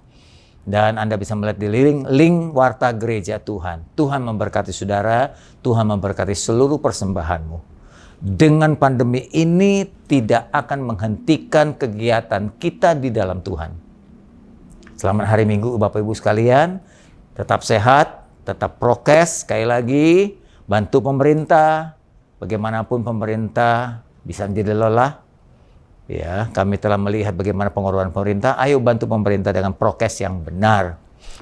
Dan Anda bisa melihat di link Warta Gereja Tuhan. Tuhan memberkati saudara, Tuhan memberkati seluruh persembahanmu. Dengan pandemi ini tidak akan menghentikan kegiatan kita di dalam Tuhan. Selamat hari Minggu Bapak Ibu sekalian. Tetap sehat, tetap prokes. Sekali lagi, bantu pemerintah. Bagaimanapun pemerintah bisa menjadi lelah. Ya, kami telah melihat bagaimana pengorbanan pemerintah. Ayo bantu pemerintah dengan prokes yang benar.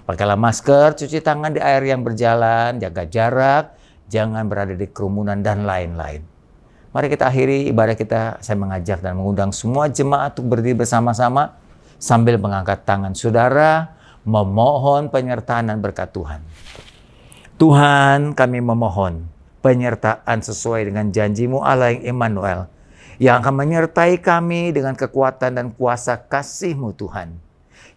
Pakailah masker, cuci tangan di air yang berjalan, jaga jarak, jangan berada di kerumunan dan lain-lain. Mari kita akhiri ibadah kita. Saya mengajak dan mengundang semua jemaat untuk berdiri bersama-sama sambil mengangkat tangan saudara, memohon penyertaan dan berkat Tuhan. Tuhan, kami memohon penyertaan sesuai dengan janji-Mu Allah yang Immanuel, yang akan menyertai kami dengan kekuatan dan kuasa kasih-Mu Tuhan.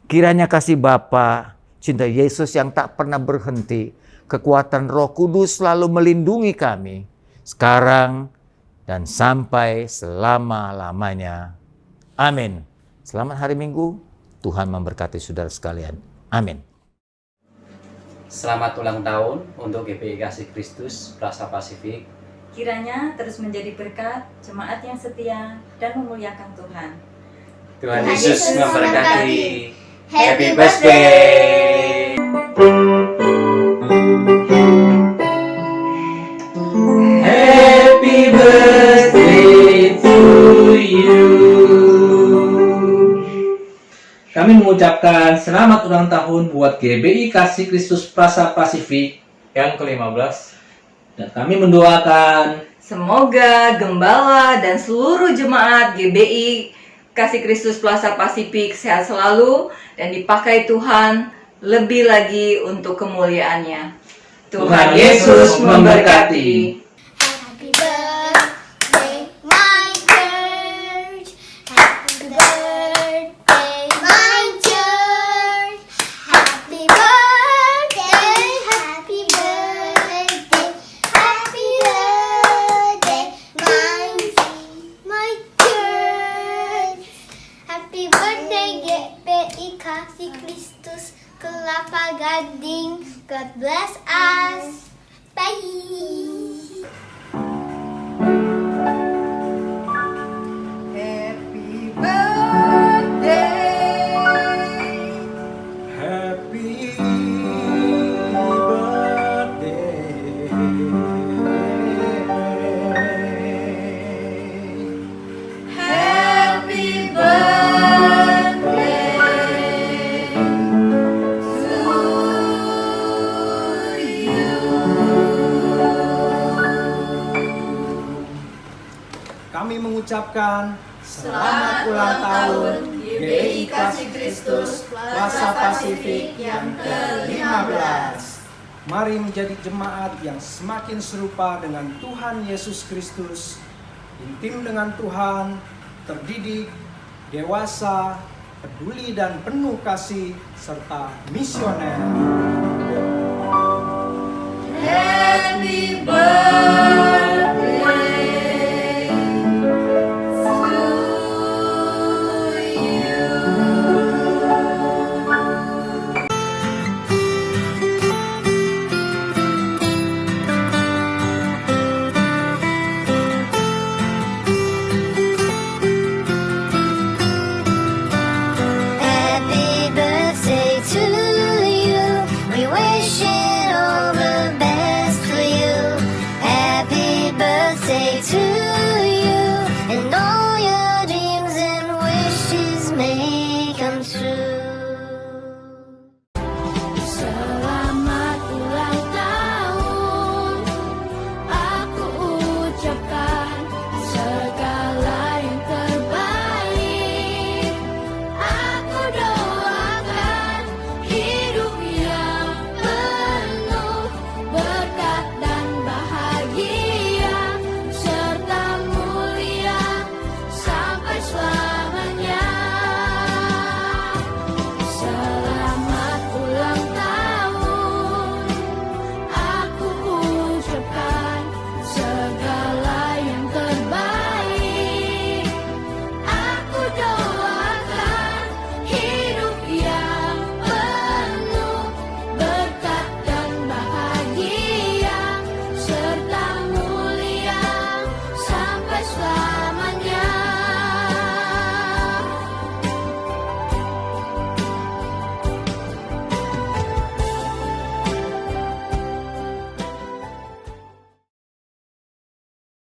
Kiranya kasih Bapa, cinta Yesus yang tak pernah berhenti, kekuatan Roh Kudus selalu melindungi kami, sekarang dan sampai selama-lamanya. Amin. Selamat hari Minggu, Tuhan memberkati saudara sekalian. Amin. Selamat ulang tahun untuk GPI Kasih Kristus Plaza Pasifik. Kiranya terus menjadi berkat, jemaat yang setia, dan memuliakan Tuhan. Tuhan Yesus memberkati. Happy birthday! Happy birthday to you. Kami mengucapkan selamat ulang tahun buat GBI Kasih Kristus Plaza Pasifik yang ke-15. Dan kami mendoakan Semoga Gembala dan seluruh jemaat GBI Kasih Kristus Plaza Pasifik sehat selalu dan dipakai Tuhan lebih lagi untuk kemuliaannya. Tuhan Yesus memberkati. Happy birthday, my church. Happy birthday, my church. Happy birthday, happy birthday, happy birthday, my church. Happy birthday, GPI Kasih Kristus Kelapa Gading. God bless us. Bye. Happy birthday. Happy birthday. Happy birthday Kami mengucapkan selamat ulang tahun GBI Kasih Kristus Plaza Pasifik yang ke-15. Mari menjadi jemaat yang semakin serupa dengan Tuhan Yesus Kristus, intim dengan Tuhan, terdidik, dewasa, peduli dan penuh kasih, serta misioner. Happy birthday.